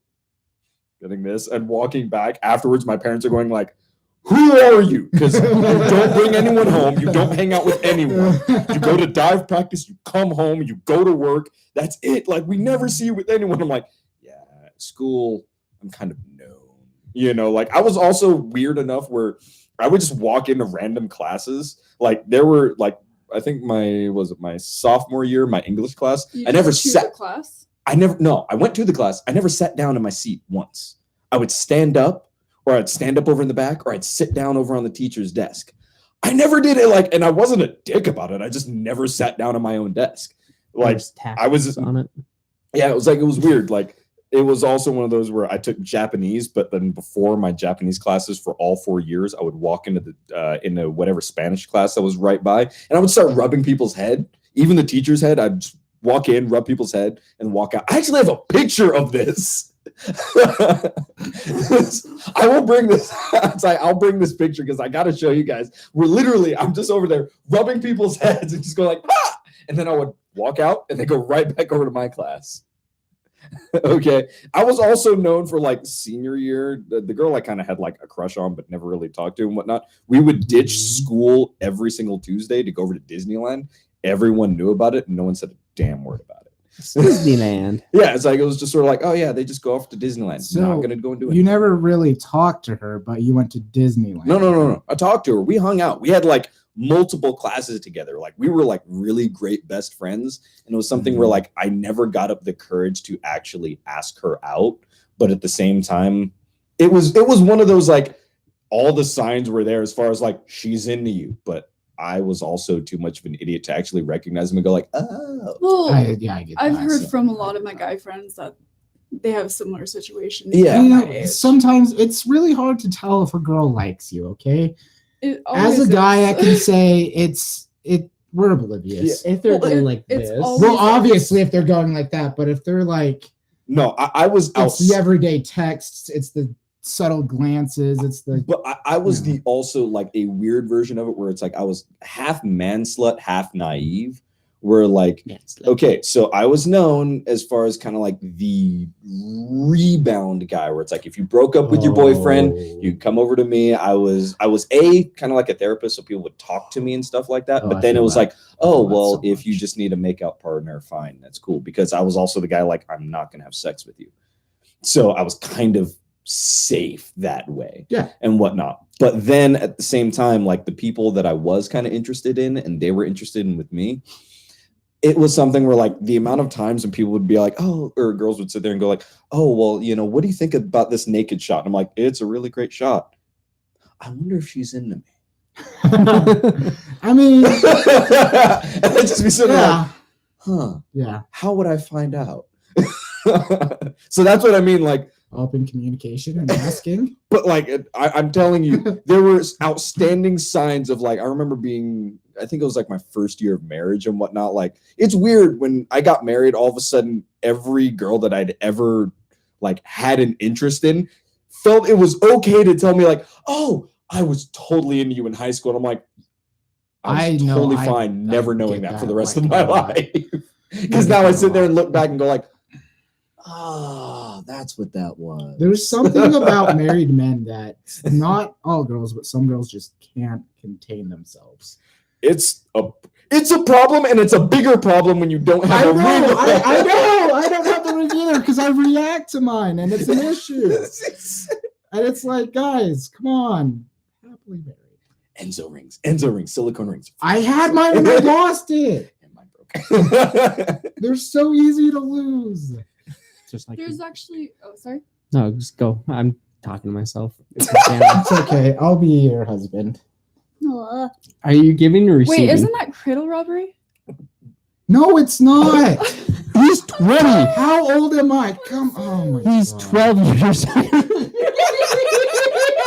Speaker 2: getting this and walking back. Afterwards, my parents are going like, "Who are you?" Because you don't bring anyone home. You don't hang out with anyone. You go to dive practice. You come home. You go to work. That's it. Like, we never see you with anyone. I'm like, yeah, at school, I'm kind of known. You know, like, I was also weird enough where I would just walk into random classes. Like, there were, like, I think my sophomore year, my English class, I never sat.
Speaker 4: Class?
Speaker 2: I went to the class. I never sat down in my seat once. I would stand up, or I'd stand up over in the back, or I'd sit down over on the teacher's desk. I never did it like, and I wasn't a dick about it. I just never sat down on my own desk. Like I was
Speaker 1: on it.
Speaker 2: Yeah, it was weird. Like it was also one of those where I took Japanese, but then before my Japanese classes for all 4 years, I would walk into into whatever Spanish class that was right by, and I would start rubbing people's head, even the teacher's head. I'd just walk in, rub people's head, and walk out. I actually have a picture of this. I will bring this. I'll bring this picture because I got to show you guys. I'm just over there rubbing people's heads and just go like, ah! And then I would walk out and then go right back over to my class. Okay. I was also known for like senior year. The girl I kind of had like a crush on, but never really talked to and whatnot. We would ditch school every single Tuesday to go over to Disneyland. Everyone knew about it and no one said a damn word about it.
Speaker 1: Disneyland.
Speaker 2: Yeah, it's like it was just sort of like, oh yeah, they just go off to Disneyland.
Speaker 3: So
Speaker 2: not gonna go and do it.
Speaker 3: You never really talked to her, but you went to Disneyland.
Speaker 2: No. I talked to her. We hung out. We had like multiple classes together. Like we were like really great best friends. And it was something where like I never got up the courage to actually ask her out. But at the same time, it was one of those like all the signs were there as far as like she's into you, but I was also too much of an idiot to actually recognize them and go like, oh.
Speaker 4: Well,
Speaker 3: I get
Speaker 4: I've
Speaker 3: that.
Speaker 4: heard from a lot of my guy friends that they have similar situations.
Speaker 2: Yeah.
Speaker 3: You know, sometimes it's really hard to tell if a girl likes you, okay?
Speaker 4: It
Speaker 3: As a
Speaker 4: always
Speaker 3: guy, I
Speaker 4: is.
Speaker 3: can say we're oblivious.
Speaker 1: If they're going like
Speaker 4: it's
Speaker 1: this,
Speaker 4: always-
Speaker 3: Well, obviously, if they're going like that, but if they're like,
Speaker 2: No, I was out.
Speaker 3: it's the everyday texts, it's the subtle glances, it's the.
Speaker 2: But I was the also like a weird version of it where it's like I was half man slut, half naive. Where like, okay, so I was known as far as kind of like the rebound guy, where it's like if you broke up with your boyfriend, you come over to me. I was kind of like a therapist, so people would talk to me and stuff like that.
Speaker 3: Oh,
Speaker 2: But
Speaker 3: I
Speaker 2: then it
Speaker 3: feel
Speaker 2: was
Speaker 3: that.
Speaker 2: like, oh
Speaker 3: That's
Speaker 2: well,
Speaker 3: so
Speaker 2: if you
Speaker 3: much.
Speaker 2: just need a makeout partner, fine, that's cool. Because I was also the guy like I'm not gonna have sex with you. So I was kind of safe that way.
Speaker 3: Yeah.
Speaker 2: And whatnot. But then at the same time, like the people that I was kind of interested in and they were interested in with me, it was something where like the amount of times when people would be like, oh, or girls would sit there and go like, oh, well, you know, what do you think about this naked shot? And I'm like, it's a really great shot. I wonder if she's into me.
Speaker 3: I mean,
Speaker 2: and I'd just be sitting
Speaker 3: yeah.
Speaker 2: like,
Speaker 3: Yeah.
Speaker 2: how would I find out? So that's what I mean. Like,
Speaker 3: Open communication and asking.
Speaker 2: but like, I'm telling you, there were outstanding signs of like, I remember being, I think it was like my first year of marriage and whatnot. Like, it's weird when I got married, all of a sudden, every girl that I'd ever like had an interest in felt it was okay to tell me like, oh, I was totally into you in high school. And I'm like, I was totally fine never knowing that for the rest of my life. Because now I sit there and look back and go like, that's what that was.
Speaker 3: There's something about married men that not all girls, but some girls just can't contain themselves.
Speaker 2: It's a problem, and it's a bigger problem when you don't have a ring.
Speaker 3: I know. I don't have the ring either because I react to mine, and it's an issue. And it's like, guys, come on, happily married.
Speaker 2: Enzo rings, silicone rings.
Speaker 3: I had mine and I lost it.
Speaker 2: And mine broke.
Speaker 3: They're so easy to lose.
Speaker 1: Just like
Speaker 4: There's actually. Oh, sorry.
Speaker 1: no, just go. I'm talking to myself.
Speaker 3: It's okay. I'll be your husband.
Speaker 1: Are you giving or receiving?
Speaker 4: Wait, isn't that cradle robbery?
Speaker 3: No, it's not.
Speaker 1: He's 20.
Speaker 3: How old am I? Oh my
Speaker 1: He's
Speaker 3: God.
Speaker 1: 12 years old.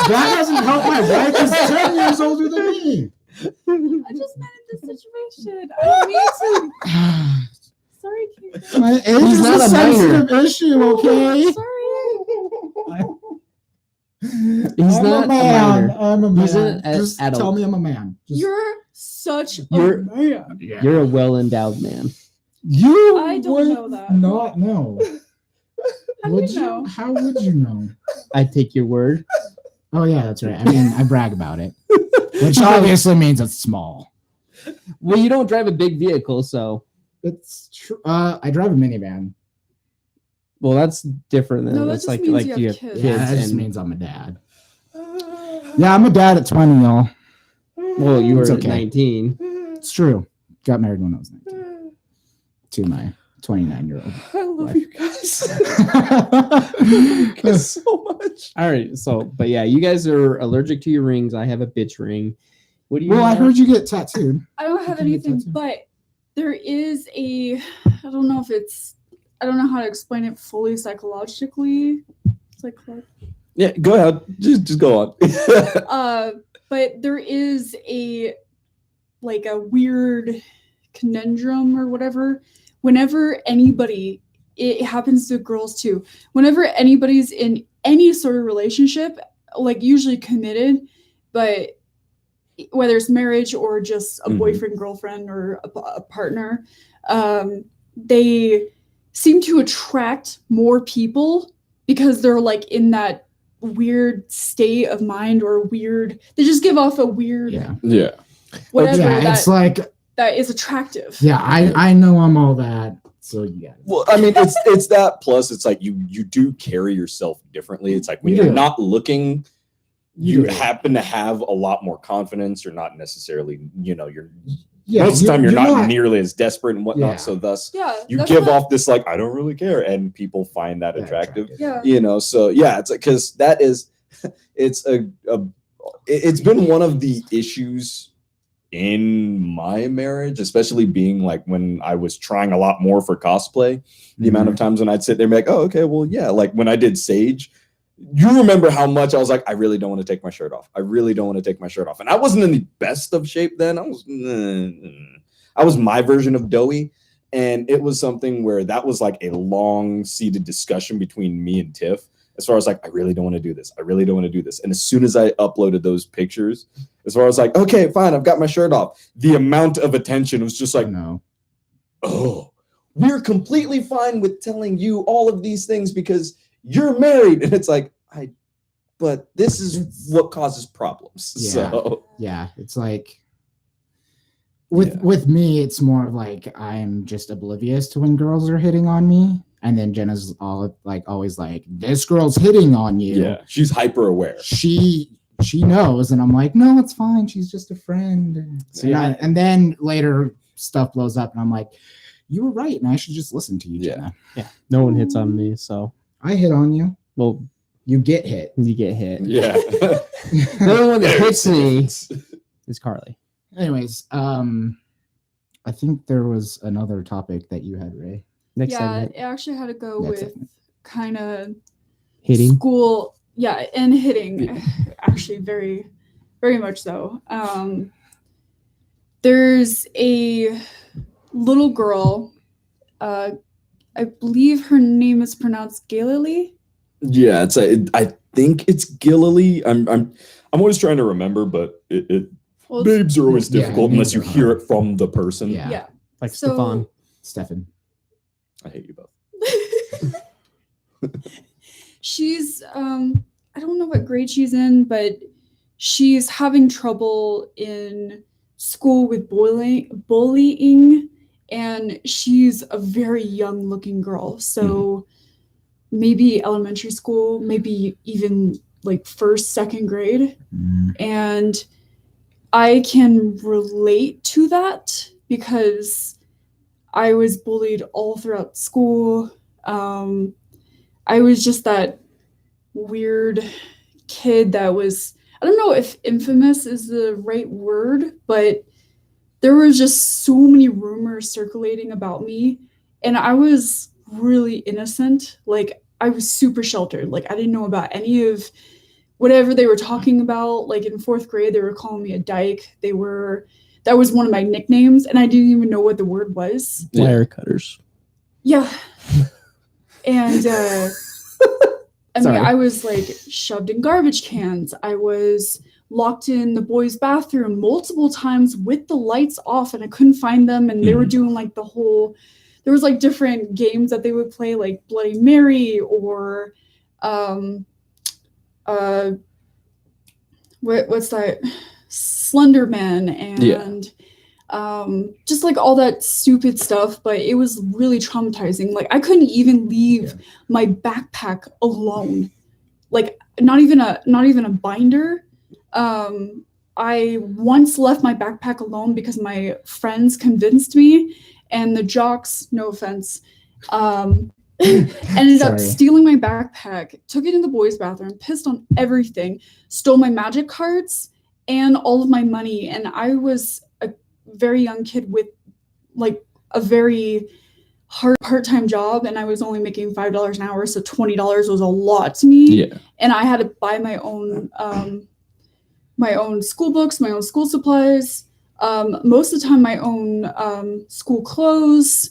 Speaker 3: That doesn't help my wife is 10 years older than me.
Speaker 4: I just meant in this situation. I don't mean to. Sorry, Kate.
Speaker 3: My age
Speaker 1: He's
Speaker 3: is
Speaker 1: not
Speaker 3: a
Speaker 1: a
Speaker 3: sensitive issue, okay?
Speaker 4: Sorry.
Speaker 1: He's
Speaker 3: I'm
Speaker 1: not
Speaker 3: a man.
Speaker 1: minor.
Speaker 3: I'm a man.
Speaker 1: He's an
Speaker 3: Just
Speaker 1: adult.
Speaker 3: tell me I'm a man. Just,
Speaker 4: You're such
Speaker 1: You're-
Speaker 4: a man.
Speaker 3: yeah.
Speaker 1: You're a well-endowed man.
Speaker 3: You
Speaker 4: I don't
Speaker 3: would
Speaker 4: know that.
Speaker 3: not know.
Speaker 4: How do
Speaker 3: Would
Speaker 4: you know?
Speaker 3: How would you know?
Speaker 1: I take your word.
Speaker 3: Oh yeah, that's right. I mean, I brag about it, which obviously means it's small.
Speaker 1: Well, you don't drive a big vehicle, so
Speaker 3: It's true. I drive a minivan.
Speaker 1: well, that's different than
Speaker 4: No, that
Speaker 1: that's
Speaker 4: just
Speaker 1: like
Speaker 4: means
Speaker 1: you
Speaker 4: you
Speaker 1: have
Speaker 4: have
Speaker 1: kids.
Speaker 4: kids.
Speaker 3: Yeah, that just
Speaker 1: and
Speaker 3: means I'm a dad. Yeah, I'm a dad at 20, y'all.
Speaker 1: well, you were
Speaker 3: It's
Speaker 1: at
Speaker 3: okay.
Speaker 1: 19.
Speaker 3: It's true. Got married when I was 19 to my 29-year-old.
Speaker 2: I love you guys.
Speaker 3: you
Speaker 2: guys so much.
Speaker 1: All right, so but yeah, you guys are allergic to your rings. I have a bitch ring. What do you?
Speaker 3: Well, I
Speaker 1: have?
Speaker 3: heard you get tattooed.
Speaker 4: I don't have
Speaker 3: Can you
Speaker 4: anything,
Speaker 3: tattoo?
Speaker 4: but there is a. I don't know if it's. I don't know how to explain it fully psychologically.
Speaker 2: Yeah, go ahead. Just go on.
Speaker 4: But there is a weird conundrum or whatever. Whenever anybody, it happens to girls too. Whenever anybody's in any sort of relationship, like usually committed, but whether it's marriage or just a
Speaker 2: Mhm.
Speaker 4: boyfriend, girlfriend, or a partner, they seem to attract more people because they're like in that weird state of mind or weird. They just give off a weird
Speaker 2: Yeah.
Speaker 4: whatever
Speaker 3: Yeah, it's like,
Speaker 4: that is attractive.
Speaker 3: yeah, I know I'm all that. So yeah.
Speaker 2: Well, I mean, it's that plus it's like you do carry yourself differently. It's like when
Speaker 3: You
Speaker 2: you're
Speaker 3: do.
Speaker 2: not looking, you
Speaker 3: do.
Speaker 2: happen to have a lot more confidence. You're not necessarily, you're
Speaker 3: Yeah,
Speaker 2: most of the time you're not,
Speaker 3: not
Speaker 2: nearly as desperate and whatnot.
Speaker 3: Yeah.
Speaker 2: So thus
Speaker 4: Yeah.
Speaker 2: you
Speaker 4: that's
Speaker 2: give
Speaker 4: what-
Speaker 2: off this like I don't really care, and people find that attractive.
Speaker 4: Yeah.
Speaker 2: So yeah, it's because that is it's it's been one of the issues in my marriage, especially being like when I was trying a lot more for cosplay, the amount of times when I'd sit there and be like, oh, okay, well, yeah, like when I did Sage, you remember how much I was like, I really don't want to take my shirt off. I really don't want to take my shirt off. And I wasn't in the best of shape then. I was my version of doughy. And it was something where that was like a long seated discussion between me and Tiff. As far as like, I really don't want to do this. I really don't want to do this. And as soon as I uploaded those pictures, as far as like, okay, fine, I've got my shirt off. The amount of attention was just like,
Speaker 3: no.
Speaker 2: oh, we're completely fine with telling you all of these things because you're married. And it's like, but this is what causes problems.
Speaker 3: Yeah.
Speaker 2: So
Speaker 3: Yeah, it's like with me, it's more of like I'm just oblivious to when girls are hitting on me. And then Jenna's all like always like, this girl's hitting on you.
Speaker 2: Yeah, she's hyper aware.
Speaker 3: She knows, and I'm like, no, it's fine. She's just a friend. So
Speaker 1: Yeah.
Speaker 3: and then later stuff blows up, and I'm like, you were right, and I should just listen to you, Jenna.
Speaker 1: Yeah. No one hits on me, so
Speaker 3: I hit on you.
Speaker 1: well,
Speaker 3: You get hit.
Speaker 1: you get hit.
Speaker 2: Yeah.
Speaker 1: The only one that hits me is Carly.
Speaker 3: Anyways, I think there was another topic that you had, Ray.
Speaker 1: Next
Speaker 4: yeah,
Speaker 1: segment,
Speaker 4: it actually had to go
Speaker 3: Next
Speaker 4: with
Speaker 3: segment.
Speaker 4: kind of
Speaker 1: hitting.
Speaker 4: school. Yeah, and hitting. Actually, very, very much so. There's a little girl. I believe her name is pronounced Galilee.
Speaker 2: Yeah, I think it's Galilee. I'm always trying to remember, but
Speaker 4: Well,
Speaker 2: names are always
Speaker 3: Yeah,
Speaker 2: difficult unless you
Speaker 3: names are
Speaker 2: hear
Speaker 3: hard.
Speaker 2: it from the person.
Speaker 3: Yeah.
Speaker 4: yeah.
Speaker 1: Like
Speaker 4: So-
Speaker 1: Stefan.
Speaker 3: Stefan.
Speaker 2: I hate you both.
Speaker 4: She's I don't know what grade she's in, but she's having trouble in school with bullying, and she's a very young looking girl. So maybe elementary school, maybe even like first, second grade. And I can relate to that because I was bullied all throughout school. I was just that weird kid that was, I don't know if infamous is the right word, but there were just so many rumors circulating about me, and I was really innocent. Like, I was super sheltered. Like, I didn't know about any of whatever they were talking about. Like, in fourth grade, they were calling me a dyke. That was one of my nicknames, and I didn't even know what the word was.
Speaker 1: Wire cutters.
Speaker 4: Yeah. And I mean,
Speaker 1: Sorry.
Speaker 4: I was like shoved in garbage cans. I was locked in the boys' bathroom multiple times with the lights off, and I couldn't find them. And they were doing like there was like different games that they would play, like Bloody Mary or what's that? Slenderman and just like all that stupid stuff. But it was really traumatizing. Like, I couldn't even leave my backpack alone. Like, not even a binder. I once left my backpack alone because my friends convinced me, and the jocks, no offense, ended up
Speaker 3: Sorry.
Speaker 4: stealing my backpack, took it in the boys' bathroom, pissed on everything, stole my magic cards and all of my money. And I was a very young kid with like a very hard part-time job, and I was only making $5 an hour, so $20 was a lot to me.
Speaker 2: Yeah.
Speaker 4: And I had to buy my own school books, my own school supplies, most of the time my own school clothes,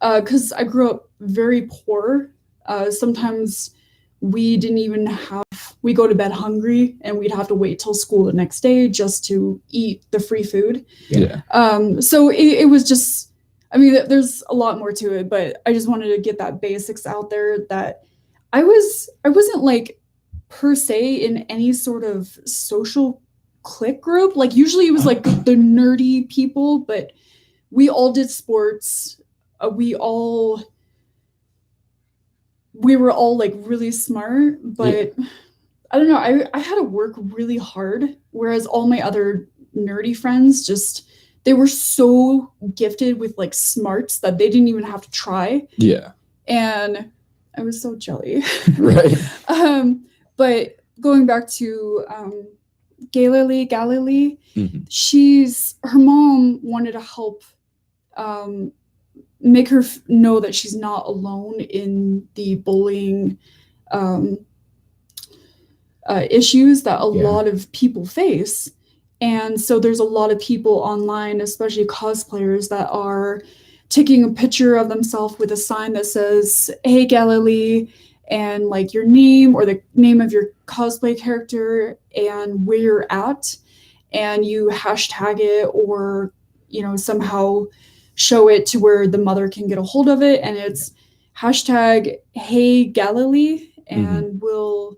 Speaker 4: because I grew up very poor. Sometimes we go to bed hungry, and we'd have to wait till school the next day just to eat the free food.
Speaker 2: Yeah.
Speaker 4: So it was just, I mean, there's a lot more to it, but I just wanted to get that basics out there, that I wasn't like per se in any sort of social clique group. Like, usually it was like the nerdy people, but we all did sports. We were all like really smart, but I don't know. I had to work really hard, whereas all my other nerdy friends they were so gifted with like smarts that they didn't even have to try.
Speaker 2: Yeah.
Speaker 4: And I was so jelly.
Speaker 2: Right.
Speaker 4: But going back to Galilee, her mom wanted to help make her know that she's not alone in the bullying issues that a lot of people face. And so there's a lot of people online, especially cosplayers, that are taking a picture of themselves with a sign that says, "Hey, Galilee," and like your name or the name of your cosplay character and where you're at, and you hashtag it, or somehow show it to where the mother can get a hold of it, and it's hashtag "Hey, Galilee," and we'll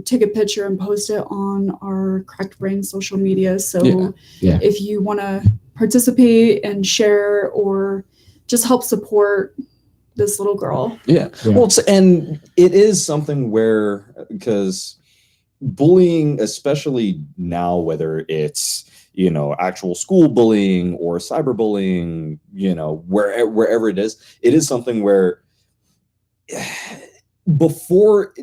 Speaker 4: take a picture and post it on our Cracked Brain social media. So if you want to participate and share or just help support, this little girl.
Speaker 2: Yeah. Well, and it is something where, because bullying, especially now, whether it's, you know, actual school bullying or cyberbullying, you know, wherever it is something where before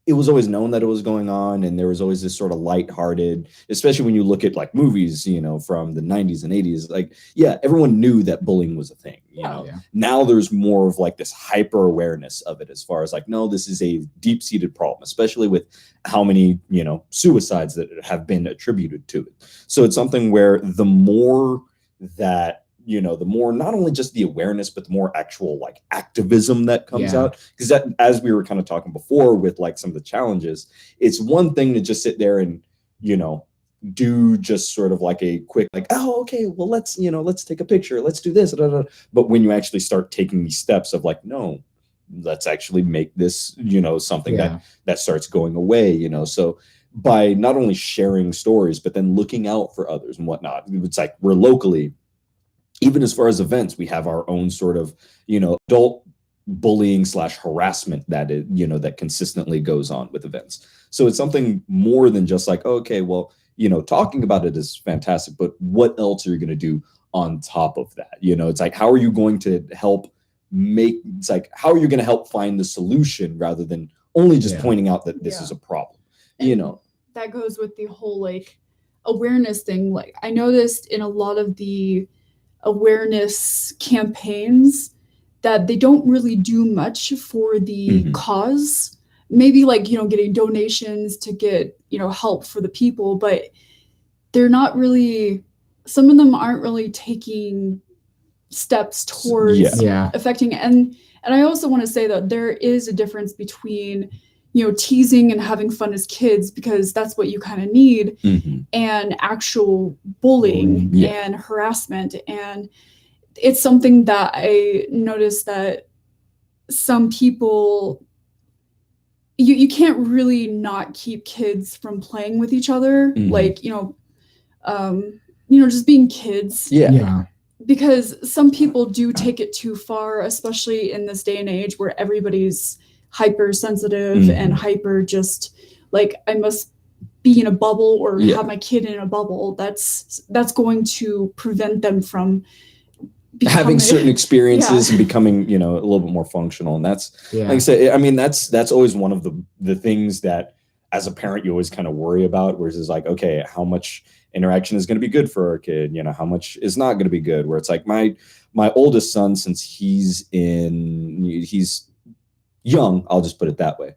Speaker 2: it was always known that it was going on, and there was always this sort of lighthearted, especially when you look at like movies, you know, from the 90s and 80s, like, yeah, everyone knew that bullying was a thing, you know. Now there's more of like this hyper awareness of it, as far as like, no, this is a deep-seated problem, especially with how many, you know, suicides that have been attributed to it. So it's something where the more that, you know, the more not only just the awareness, but the more actual like activism that comes out. Because that, as we were kind of talking before with like some of the challenges, it's one thing to just sit there and, you know, do just sort of like a quick, like, oh, okay, well, let's, you know, let's take a picture, let's do this. But when you actually start taking these steps of like, no, let's actually make this, you know, something that starts going away, you know. So by not only sharing stories, but then looking out for others and whatnot, it's like we're locally, even as far as events, we have our own sort of, you know, adult bullying / harassment that is, you know, that consistently goes on with events. So it's something more than just like, okay, well, you know, talking about it is fantastic, but what else are you going to do on top of that? You know, it's like, how are you going to help it's like, how are you going to help find the solution rather than only just pointing out that this is a problem, and you know?
Speaker 4: That goes with the whole like awareness thing. Like I noticed in a lot of the awareness campaigns that they don't really do much for the cause. Maybe like, you know, getting donations to get, you know, help for the people, but they're not really, some of them aren't really taking steps towards affecting it. And I also want to say that there is a difference between, you know, teasing and having fun as kids, because that's what you kind of need, and actual bullying and harassment. And it's something that I noticed that some people, you can't really not keep kids from playing with each other, like, you know, just being kids. Because some people do take it too far, especially in this day and age where everybody's hypersensitive and hyper just like, I must be in a bubble or have my kid in a bubble. That's going to prevent them from having
Speaker 2: certain experiences and becoming, you know, a little bit more functional. And that's like I said, I mean, that's always one of the things that as a parent you always kind of worry about, whereas it's like, okay, how much interaction is going to be good for our kid, you know, how much is not going to be good, where it's like my oldest son, since he's young, I'll just put it that way,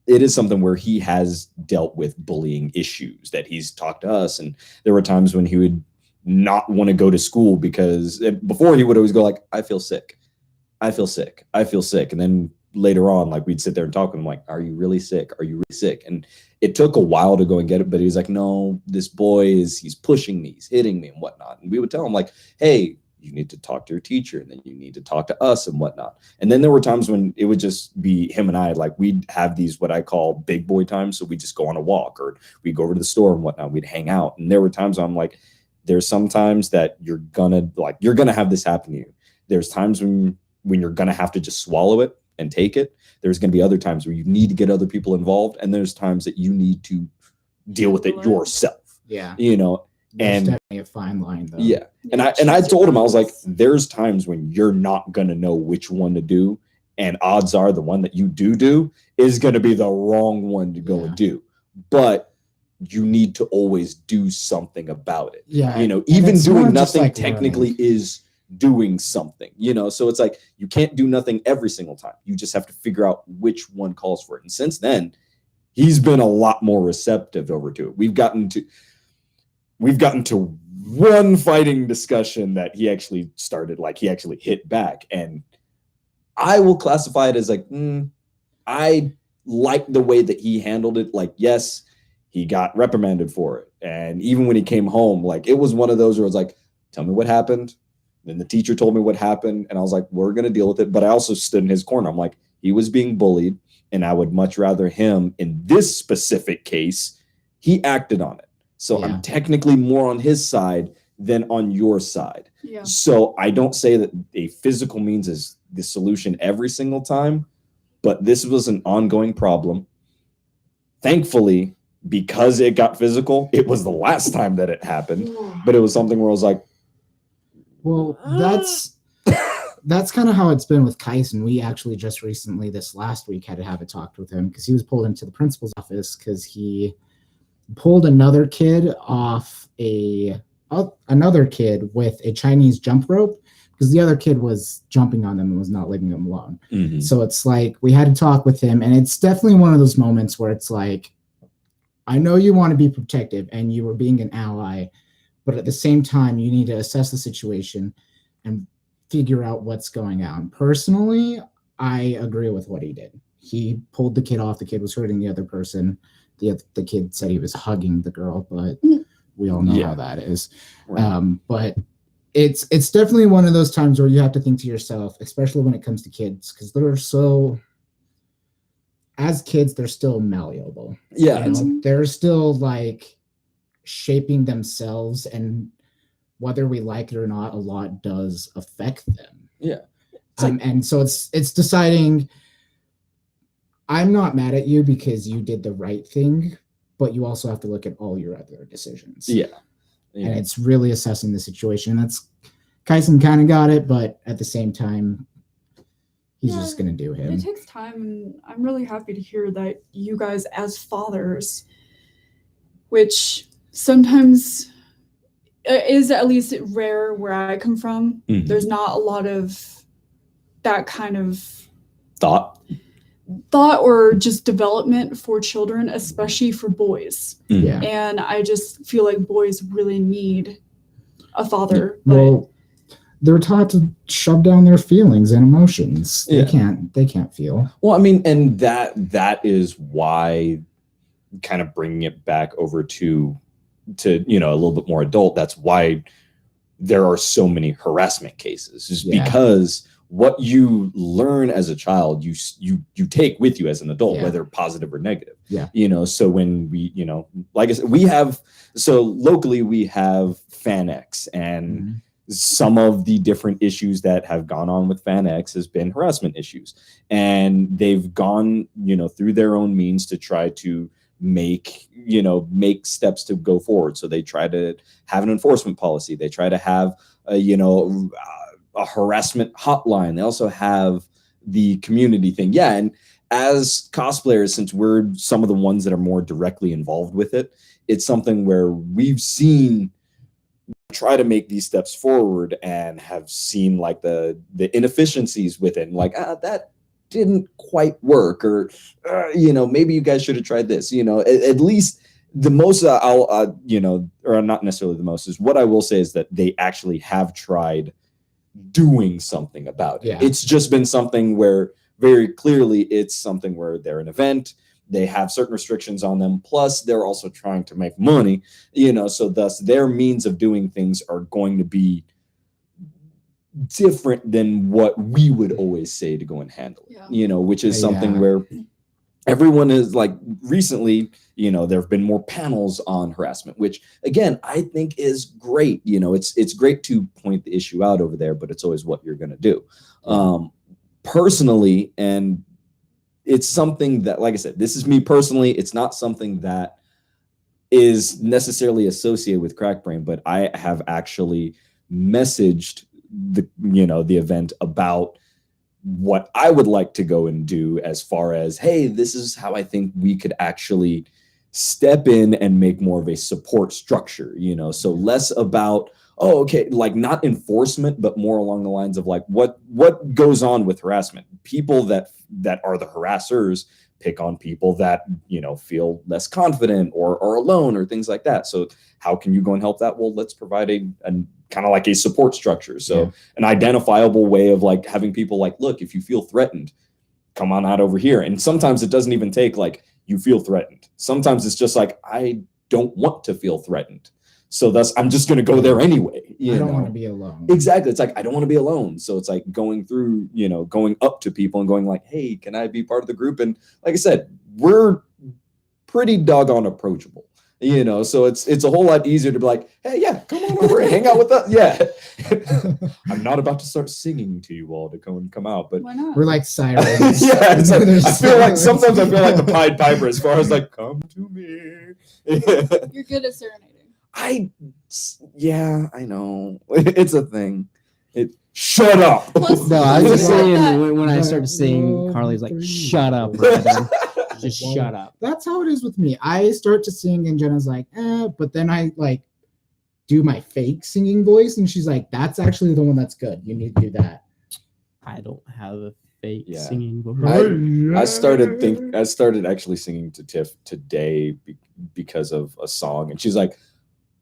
Speaker 2: it is something where he has dealt with bullying issues that he's talked to us. And there were times when he would not want to go to school because before he would always go like, I feel sick. And then later on, like we'd sit there and talk with him like, are you really sick? Are you really sick? And it took a while to go and get it, but he was like, no, this boy he's pushing me, he's hitting me and whatnot. And we would tell him like, hey, you need to talk to your teacher, and then you need to talk to us and whatnot. And then there were times when it would just be him and I, like we'd have these, what I call big boy times. So we just go on a walk or we'd go over to the store and whatnot. We'd hang out. And there were times I'm like, there's sometimes that you're gonna have this happen to you. There's times when you're gonna have to just swallow it and take it. There's gonna be other times where you need to get other people involved. And there's times that you need to deal with it yourself. You know,
Speaker 3: there's definitely a fine line though.
Speaker 2: And I told him, I was like, there's times when you're not gonna know which one to do. And odds are the one that you do is gonna be the wrong one to go and do. But you need to always do something about it. You know, even doing nothing like technically is doing something, you know? So it's like, you can't do nothing every single time. You just have to figure out which one calls for it. And since then, he's been a lot more receptive over to it. We've gotten to one fighting discussion that he actually started, like he actually hit back. And I will classify it as like, I like the way that he handled it. Like, yes, he got reprimanded for it. And even when he came home, like it was one of those where it's like, tell me what happened. Then the teacher told me what happened. And I was like, we're going to deal with it. But I also stood in his corner. I'm like, he was being bullied. And I would much rather him in this specific case, he acted on it. So I'm technically more on his side than on your side. So I don't say that a physical means is the solution every single time, but this was an ongoing problem. Thankfully, because it got physical, it was the last time that it happened, but it was something where I was like,
Speaker 3: well, that's kind of how it's been with Kyson. We actually just recently, this last week, had to have a talk with him because he was pulled into the principal's office because he pulled another kid off another kid with a Chinese jump rope because the other kid was jumping on them and was not leaving them alone.
Speaker 2: mm-hmm.
Speaker 3: So it's like we had to talk with him, and it's definitely one of those moments where it's like, I know you want to be protective and you were being an ally, but at the same time, you need to assess the situation and figure out what's going on. Personally, I agree with what he did. He pulled the kid off. The kid was hurting the other person. The kid said he was hugging the girl, but we all know how that is.
Speaker 2: Right.
Speaker 3: But it's definitely one of those times where you have to think to yourself, especially when it comes to kids, because as kids, they're still malleable.
Speaker 2: Yeah.
Speaker 3: You know? They're still like shaping themselves, and whether we like it or not, a lot does affect them.
Speaker 2: Yeah.
Speaker 3: And so it's deciding, I'm not mad at you because you did the right thing, but you also have to look at all your other decisions.
Speaker 2: Yeah.
Speaker 3: And it's really assessing the situation. That's Kyson kind of got it, but at the same time, he's just going to do him.
Speaker 4: It takes time, and I'm really happy to hear that you guys as fathers, which sometimes is at least rare where I come from.
Speaker 2: Mm-hmm.
Speaker 4: There's not a lot of that kind of
Speaker 2: thought
Speaker 4: or just development for children, especially for boys.
Speaker 2: Mm-hmm.
Speaker 3: Yeah.
Speaker 4: And I just feel like boys really need a father.
Speaker 3: Well, they're taught to shove down their feelings and emotions.
Speaker 2: Yeah.
Speaker 3: They can't feel.
Speaker 2: Well, I mean, and that is why, kind of bringing it back over to a little bit more adult, that's why there are so many harassment cases, is because what you learn as a child, you take with you as an adult, whether positive or negative.
Speaker 3: Yeah.
Speaker 2: So when we, like I said, locally we have FanX, and some of the different issues that have gone on with FanX has been harassment issues, and they've gone, through their own means to try to make steps to go forward. So they try to have an enforcement policy. They try to have a harassment hotline. They also have the community thing. Yeah. And as cosplayers, since we're some of the ones that are more directly involved with it, it's something where we've seen try to make these steps forward and have seen like the inefficiencies within, like, that didn't quite work, or maybe you guys should have tried this. At least the most or not necessarily the most, is what I will say is that they actually have tried doing something about it. It's just been something where very clearly it's something where they're an event, they have certain restrictions on them, plus they're also trying to make money, so thus their means of doing things are going to be different than what we would always say to go and handle it, which is something where everyone is like, recently, there have been more panels on harassment, which again, I think is great. It's great to point the issue out over there, but it's always what you're going to do. Personally, and it's something that, like I said, this is me personally, it's not something that is necessarily associated with Crackbrain, but I have actually messaged the event about what I would like to go and do, as far as, hey, this is how I think we could actually step in and make more of a support structure, so less about, like not enforcement, but more along the lines of like what goes on with harassment. People that are the harassers pick on people that, feel less confident or alone or things like that. So how can you go and help that? Well, let's provide a kind of like a support structure. So an identifiable way of like having people like, look, if you feel threatened, come on out over here. And sometimes it doesn't even take like, you feel threatened. Sometimes it's just like, I don't want to feel threatened, so thus I'm just going to go there anyway. I
Speaker 3: don't want to be alone.
Speaker 2: Exactly. It's like, I don't want to be alone. So it's like going through, going up to people and going like, hey, can I be part of the group? And like I said, we're pretty doggone approachable. You know, so it's a whole lot easier to be like, hey, yeah, come on over and hang out with us. Yeah. I'm not about to start singing to you all to come out, but
Speaker 4: Why not?
Speaker 3: We're like sirens.
Speaker 2: yeah, it's like,
Speaker 3: There's
Speaker 2: I feel like
Speaker 3: sirens.
Speaker 2: sometimes I feel like the Pied Piper as far as like, come to me.
Speaker 4: You're good at serenading.
Speaker 2: Yeah, I know. It's a thing. Shut up.
Speaker 4: Plus-
Speaker 1: No, I was just
Speaker 4: It's like
Speaker 1: saying
Speaker 4: that-
Speaker 1: when I started singing, Carly's like, "Shut up, Brandon. Just shut up."
Speaker 3: That's how it is with me. I start to sing and Jenna's like, but then I like do my fake singing voice and she's like, that's actually the one that's good. You need to do that.
Speaker 1: I don't have a fake
Speaker 2: Yeah.
Speaker 1: singing voice.
Speaker 2: I started actually singing to Tiff today because of a song, and she's like,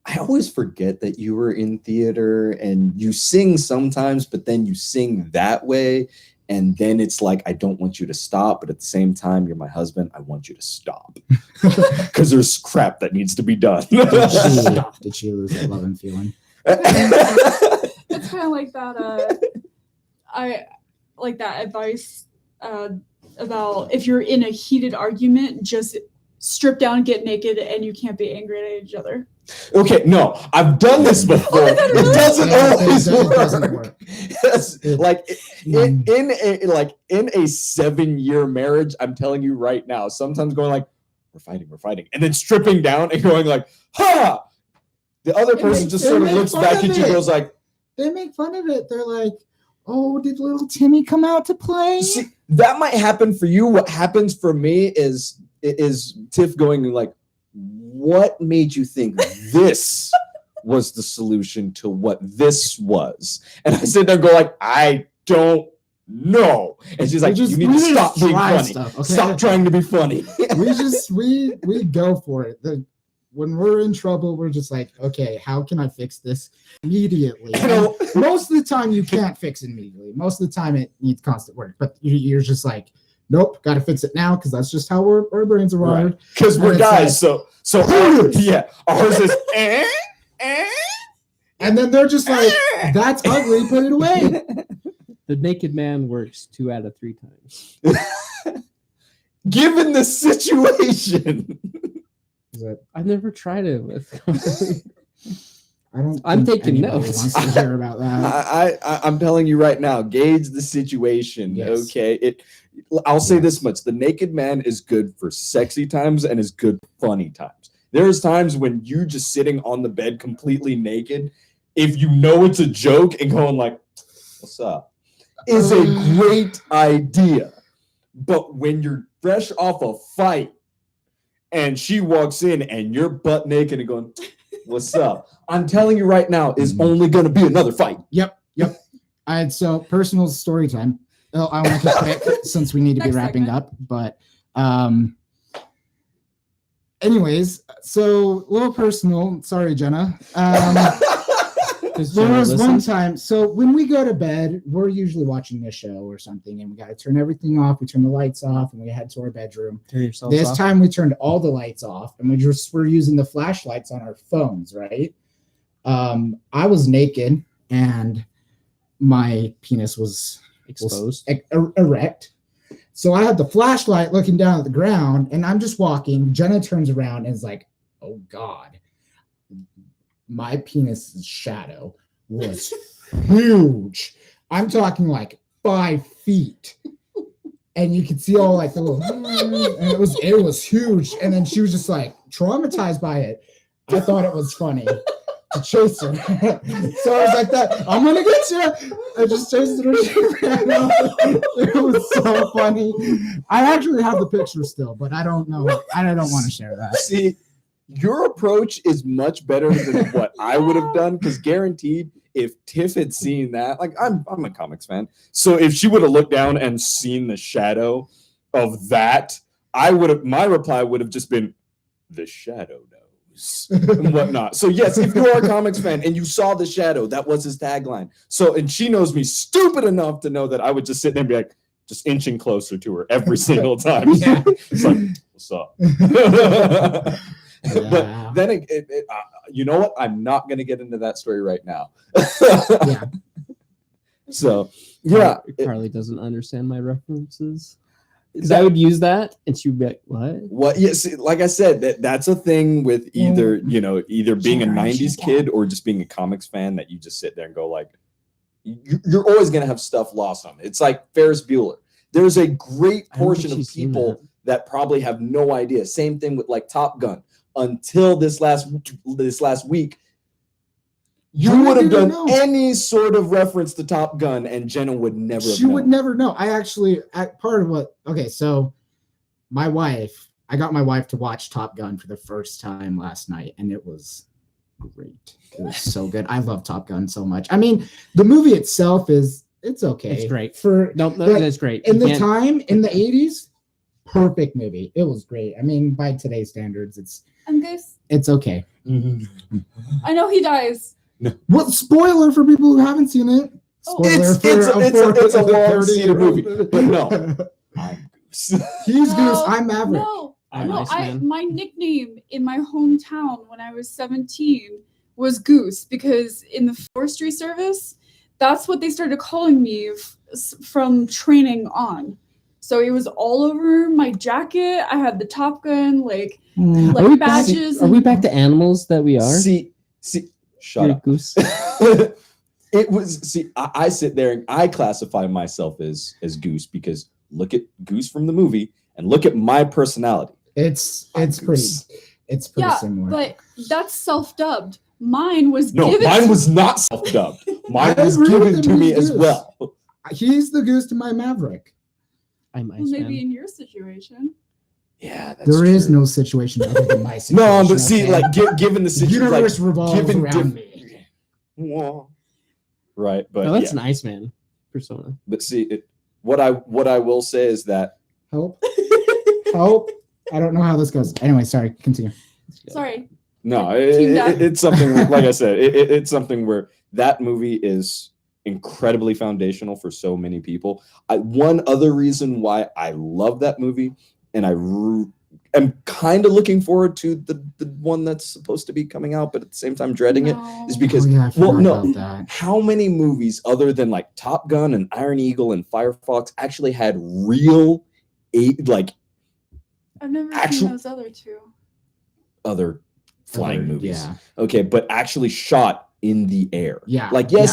Speaker 2: I always forget that you were in theater and you sing sometimes, but then you sing that way. And then it's like, I don't want you to stop, but at the same time, you're my husband. I want you to stop because there's crap that needs to be done.
Speaker 3: Did she lose that love and feeling?
Speaker 4: It's kind of like that. I like that advice about if you're in a heated argument, just strip down, get naked, and you can't be angry at each other.
Speaker 2: Okay, no, I've done this before.
Speaker 4: Oh my God, really?
Speaker 2: It doesn't always
Speaker 3: It
Speaker 2: work.
Speaker 3: doesn't work.
Speaker 2: Yes, like in a 7-year marriage, I'm telling you right now, sometimes going like, we're fighting, and then stripping down and going like, ha! The other person just sort of looks back at you and goes like,
Speaker 3: they make fun of it. They're like, oh, did little Timmy come out to play?
Speaker 2: see, that might happen for you. What happens for me is Tiff going like, what made you think this was the solution to what this was? And I sit there and go like, I don't know. And she's like, you need to stop being funny.
Speaker 3: Stuff, okay?
Speaker 2: Stop trying to be funny.
Speaker 3: we go for it. When we're in trouble, we're just like, okay, how can I fix this immediately? And most of the time you can't fix it immediately. Most of the time it needs constant work. But you're just like, nope, got to fix it now because that's just how our brains are wired.
Speaker 2: Because we're guys, so yeah, ours is
Speaker 3: and then they're just like, that's ugly, put it away.
Speaker 1: The naked man works 2 out of 3 times.
Speaker 2: given the situation.
Speaker 1: I've never tried it with.
Speaker 3: I'm
Speaker 1: taking notes.
Speaker 3: Wants to hear about that.
Speaker 2: I'm telling you right now, gauge the situation.
Speaker 3: Yes.
Speaker 2: Okay. I'll say this much. The naked man is good for sexy times and is good for funny times. There's times when you just sitting on the bed completely naked, if you know it's a joke and going like, what's up, is a great idea. But when you're fresh off a fight and she walks in and you're butt naked and going, what's up? I'm telling you right now, is only going to be another fight.
Speaker 3: Yep. So personal story time. Oh, I want to keep quick since we need to be
Speaker 4: Next
Speaker 3: wrapping
Speaker 4: segment.
Speaker 3: up. But anyways, so a little personal. Sorry, Jenna. There was one time. So when we go to bed, we're usually watching a show or something, and we got to turn everything off. We turn the lights off, and we head to our bedroom.
Speaker 1: Turn yourself
Speaker 3: This
Speaker 1: off.
Speaker 3: time we turned all the lights off, and we're using the flashlights on our phones, right? I was naked, and my penis was
Speaker 1: Exposed.
Speaker 3: erect. So I had the flashlight looking down at the ground, and I'm just walking. Jenna turns around and is like, "Oh God." My penis's shadow was huge. I'm talking like 5 feet. And you could see all like the little, and it was huge. And then she was just like traumatized by it. I thought it was funny to chase her. So I was like that, I'm gonna get you. I just chased her. She ran off. It was so funny. I actually have the picture still, but I don't know. I don't want to share that.
Speaker 2: See, your approach is much better than what I would have done, because guaranteed, if Tiff had seen that, like I'm a comics fan, so if she would have looked down and seen the shadow of that, my reply would have just been, the shadow knows and whatnot. So yes, if you are a comics fan and you saw the shadow, that was his tagline. So, and she knows me stupid enough to know that I would just sit there and be like, just inching closer to her every single time.
Speaker 3: Yeah.
Speaker 2: It's like, what's up?
Speaker 3: Yeah.
Speaker 2: But then you know what? I'm not going to get into that story right now.
Speaker 3: Yeah.
Speaker 2: So, yeah.
Speaker 1: Carly doesn't understand my references. Because I would use that, and she'd be like, "What?
Speaker 2: What? Yes, like I said, that's a thing with either being a
Speaker 3: Sure,
Speaker 2: '90s kid or just being a comics fan that you just sit there and go like, you're always gonna have stuff lost on it. It's like Ferris Bueller. There's a great portion of people that probably have no idea. Same thing with like Top Gun. Until this last week, you would have done any sort of reference to Top Gun, and Jenna would never.
Speaker 3: She would never know. Part of what? Okay, so I got my wife to watch Top Gun for the first time last night, and it was great. It was so good. I love Top Gun so much. I mean, the movie itself it's okay.
Speaker 1: It's great.
Speaker 3: That's
Speaker 1: great.
Speaker 3: In the time in the 80s, perfect movie. It was great. I mean, by today's standards, it's okay.
Speaker 4: I know he dies.
Speaker 2: No.
Speaker 3: What spoiler for people who haven't seen it? Spoiler
Speaker 2: it's a long-seated movie, but no. I'm Goose.
Speaker 3: He's Goose. I'm Maverick.
Speaker 4: My nickname in my hometown when I was 17 was Goose because in the forestry service, that's what they started calling me from training on. So it was all over my jacket. I had the Top Gun badges.
Speaker 1: Are we back to animals that we are?
Speaker 2: See. Shut up.
Speaker 1: Goose.
Speaker 2: It was I sit there and I classify myself as Goose because look at Goose from the movie and look at my personality.
Speaker 3: It's pretty similar.
Speaker 4: But that's self-dubbed. Mine was
Speaker 2: not self-dubbed. Mine was given to me as well.
Speaker 3: He's the Goose to my Maverick.
Speaker 1: I'm
Speaker 4: maybe in your situation.
Speaker 2: Yeah,
Speaker 3: there is no situation other than my situation.
Speaker 2: No, but see, like given the situation,
Speaker 3: the universe revolves around me.
Speaker 2: Well, right, but
Speaker 1: that's an Iceman persona.
Speaker 2: But see, what I will say is that
Speaker 3: help. I don't know how this goes. Anyway, sorry. Continue.
Speaker 4: Sorry.
Speaker 2: No, it's something. Like I said, it's something where that movie is incredibly foundational for so many people. One other reason why I love that movie. And I am kind of looking forward to the one that's supposed to be coming out, but at the same time dreading it, is because how many movies other than like Top Gun and Iron Eagle and Firefox actually had real
Speaker 4: I've never seen those
Speaker 2: other flying movies. Yeah. Okay, but actually shot in the air.
Speaker 3: Yeah.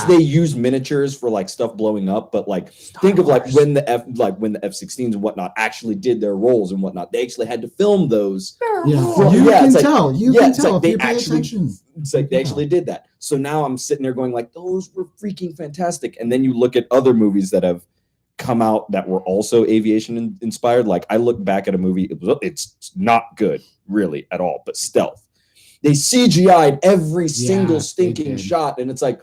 Speaker 2: They use miniatures for like stuff blowing up, but think of when the F-16s and whatnot actually did their roles and whatnot. They actually had to film those.
Speaker 3: Yeah. You can tell. You can tell if you pay attention.
Speaker 2: It's like they actually did that. So now I'm sitting there going like, those were freaking fantastic. And then you look at other movies that have come out that were also aviation inspired. Like I look back at a movie, it's not good really at all, but Stealth. They CGI'd every single stinking shot, and it's like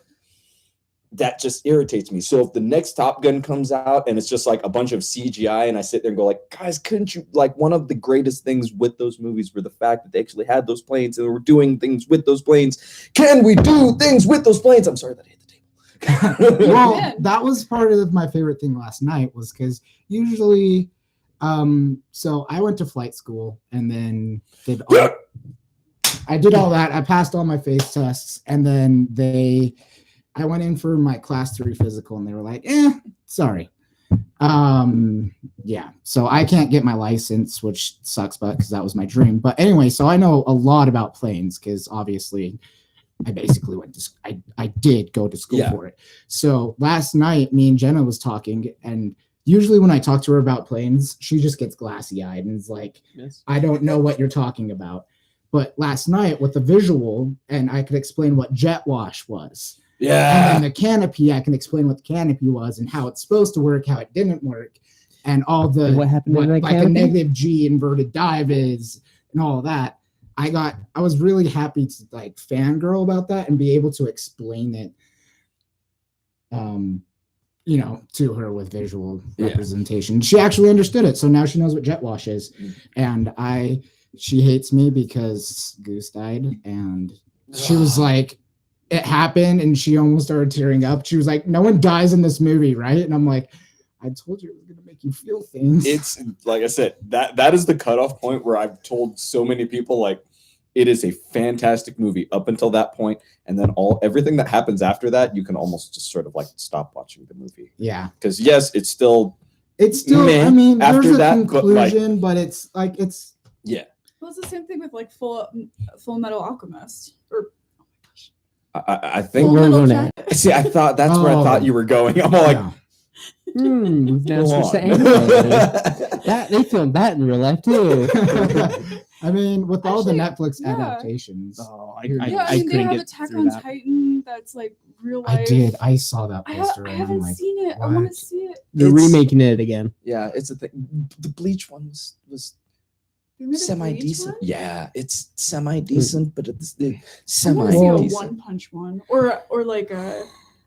Speaker 2: that just irritates me. So if the next Top Gun comes out and it's just like a bunch of CGI, and I sit there and go like, guys, couldn't you one of the greatest things with those movies were the fact that they actually had those planes and they were doing things with those planes. Can we do things with those planes? I'm sorry that I hit the table.
Speaker 3: Well, that was part of my favorite thing last night was because usually, so I went to flight school and then I did all that. I passed all my face tests, and then I went in for my class 3 physical, and they were like, sorry. Yeah, so I can't get my license, which sucks, because that was my dream. But anyway, so I know a lot about planes, because obviously I basically I did go to school for it. So last night, me and Jenna was talking, and usually when I talk to her about planes, she just gets glassy-eyed and is like, I don't know what you're talking about. But last night with the visual, and I could explain what jet wash was.
Speaker 2: Yeah.
Speaker 3: And then the canopy, I can explain what the canopy was and how it's supposed to work, how it didn't work, and all the
Speaker 1: what happened
Speaker 3: like a negative G inverted dive is, and all of that. I was really happy to fangirl about that and be able to explain it, to her with visual representation. She actually understood it, so now she knows what jet wash is, and she hates me because Goose died, and she was like, it happened, and she almost started tearing up. She was like, no one dies in this movie, right? And I'm like, I told you it was going to make you feel things.
Speaker 2: It's, like I said, that is the cutoff point where I've told so many people, it is a fantastic movie up until that point, and then everything that happens after that, you can almost just sort of stop watching the movie.
Speaker 3: Yeah.
Speaker 2: Because, yes, it's still
Speaker 3: It's still,
Speaker 2: meh
Speaker 3: I mean,
Speaker 2: after
Speaker 3: there's a
Speaker 2: that, but, like-
Speaker 3: conclusion, but it's like, it's,
Speaker 2: Yeah.
Speaker 4: Well, it's the same thing with like Full Metal Alchemist or
Speaker 2: I
Speaker 4: Full
Speaker 2: think.
Speaker 1: We're
Speaker 4: Metal
Speaker 1: going
Speaker 4: Jacket.
Speaker 2: See, I thought that's where I thought you were going. I'm all like,
Speaker 3: yeah.
Speaker 1: We've now
Speaker 2: go
Speaker 1: switched to
Speaker 2: on.
Speaker 1: anime. That they filmed that in real life too.
Speaker 3: I mean, with all the
Speaker 4: Actually,
Speaker 3: Netflix
Speaker 4: yeah.
Speaker 3: adaptations.
Speaker 1: Oh,
Speaker 4: Yeah, I mean, they
Speaker 1: couldn't
Speaker 4: have
Speaker 1: get
Speaker 4: Attack
Speaker 1: through
Speaker 4: on
Speaker 1: that.
Speaker 4: Titan that's like real life.
Speaker 3: I did. I saw that
Speaker 4: I
Speaker 3: poster. and I'm
Speaker 4: haven't
Speaker 3: like,
Speaker 4: seen it. I want
Speaker 3: what?
Speaker 4: to see it.
Speaker 1: They're
Speaker 2: It's-
Speaker 1: remaking it again.
Speaker 2: Yeah, it's a thing. The Bleach one was
Speaker 4: They made a
Speaker 2: semi
Speaker 4: Bleach
Speaker 2: decent.
Speaker 4: one?
Speaker 2: Yeah, it's semi decent, but it's
Speaker 4: I want
Speaker 2: semi
Speaker 4: to see a
Speaker 2: decent.
Speaker 4: One Punch one or like a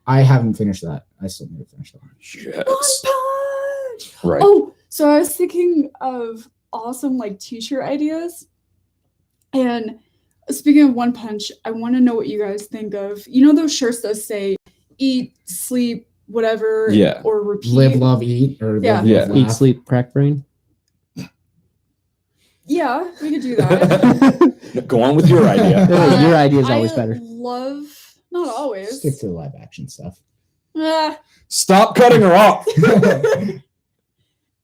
Speaker 3: I haven't finished that. I still need to finish that.
Speaker 4: One
Speaker 2: Yes.
Speaker 4: Punch.
Speaker 2: Right.
Speaker 4: Oh, so I was thinking of awesome like t-shirt ideas. And speaking of One Punch, I want to know what you guys think of. You know those shirts that say eat, sleep, whatever,
Speaker 2: Yeah.
Speaker 4: or repeat.
Speaker 3: Live, love, eat, or
Speaker 4: Yeah.
Speaker 3: live,
Speaker 2: Yeah.
Speaker 3: love,
Speaker 1: Eat,
Speaker 3: laugh.
Speaker 1: sleep, crack brain.
Speaker 4: Yeah, we could do that.
Speaker 2: No, go on with your idea.
Speaker 1: Your idea is always
Speaker 4: I
Speaker 1: better.
Speaker 4: love, not always.
Speaker 3: Stick to the live action stuff.
Speaker 4: Ah,
Speaker 2: Stop cutting her off.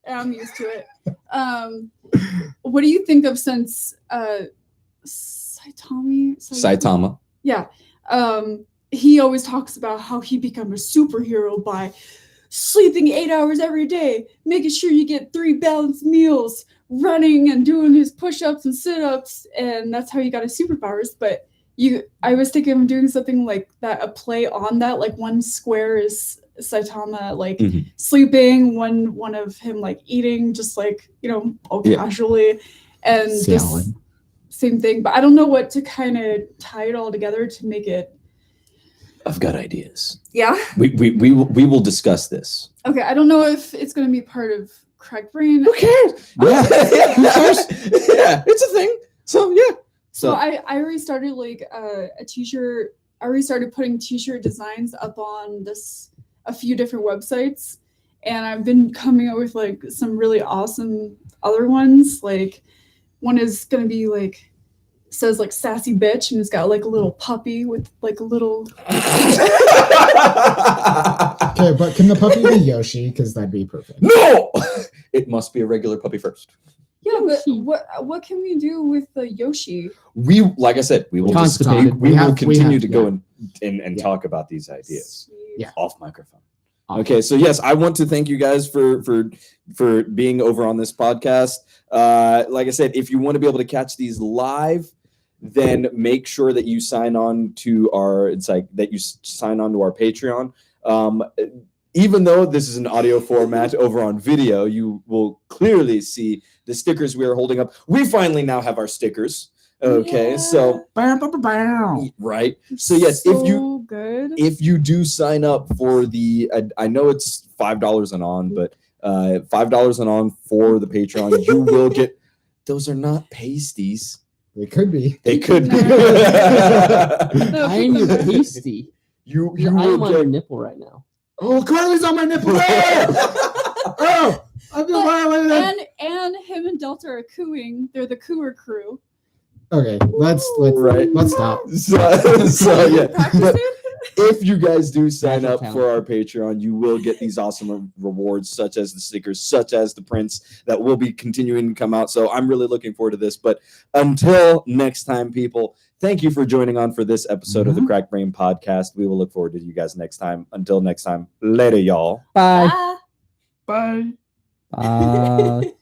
Speaker 4: I'm used to it. What do you think of since
Speaker 2: Saitama.
Speaker 4: Yeah. He always talks about how he become a superhero by sleeping 8 hours every day, making sure you get 3 balanced meals, running and doing his push-ups and sit-ups, and that's how he got his superpowers. But I was thinking of doing something like that, a play on that, like one square is Saitama like
Speaker 2: Mhm.
Speaker 4: sleeping, one of him like eating, just like, all
Speaker 2: Yeah.
Speaker 4: casually, and this
Speaker 3: Salad.
Speaker 4: same thing. But I don't know what to kind of tie it all together to make it.
Speaker 2: I've got ideas.
Speaker 4: Yeah.
Speaker 2: We will discuss this.
Speaker 4: Okay. I don't know if it's going to be part of Craig Brain.
Speaker 2: Who cares?
Speaker 1: Yeah.
Speaker 2: Who cares? Yeah, it's a thing. So yeah.
Speaker 4: So I already started like a t-shirt. I already started putting t-shirt designs up on a few different websites, and I've been coming up with like some really awesome other ones. Like one is gonna be like says like sassy bitch, and it's got like a little puppy with like a little.
Speaker 3: Okay, but can the puppy be Yoshi? Because that'd be perfect.
Speaker 2: No, it must be a regular puppy first.
Speaker 4: Yeah, but
Speaker 1: Yoshi.
Speaker 4: what can we do with the Yoshi?
Speaker 2: We, like I said, we will
Speaker 1: Constipated.
Speaker 2: we will continue to
Speaker 3: yeah.
Speaker 2: go and
Speaker 3: Yeah.
Speaker 2: talk about these ideas
Speaker 4: Sweet.
Speaker 3: Yeah.
Speaker 2: off microphone.
Speaker 3: Awesome.
Speaker 2: Okay, so yes, I want to thank you guys for being over on this podcast. Like I said, if you want to be able to catch these live, then make sure that you sign on to our sign on to our Patreon. Even though this is an audio format over on video, you will clearly see the stickers we are holding up. We finally now have our stickers. Okay,
Speaker 4: Yeah.
Speaker 2: so
Speaker 3: Bow, bow, bow, bow.
Speaker 2: right. So yes, if you do sign up for I know it's $5 and on, but $5 and on for the Patreon, you will get. Those are not pasties.
Speaker 3: They could be.
Speaker 2: They could be.
Speaker 4: No,
Speaker 1: I am your pasty.
Speaker 2: you
Speaker 1: I am
Speaker 2: will
Speaker 1: on your
Speaker 2: get.
Speaker 1: nipple right now.
Speaker 3: Oh, Carly's on my nipple. Oh, I've been violated.
Speaker 4: and him and Delta are cooing. They're the cooer crew.
Speaker 3: Okay, let's
Speaker 2: Right.
Speaker 3: let's stop.
Speaker 2: So yeah,
Speaker 4: Practice
Speaker 2: but
Speaker 4: it?
Speaker 2: if you guys do sign
Speaker 1: Magic
Speaker 2: up
Speaker 1: talent.
Speaker 2: for our Patreon, you will get these awesome rewards, such as the stickers, such as the prints that will be continuing to come out. So I'm really looking forward to this. But until next time, people, thank you for joining on for this episode of the
Speaker 3: Mhm.
Speaker 2: Crack Brain Podcast. We will look forward to you guys next time. Until next time, later, y'all.
Speaker 1: Bye.
Speaker 4: Bye.
Speaker 3: Bye.
Speaker 1: Bye.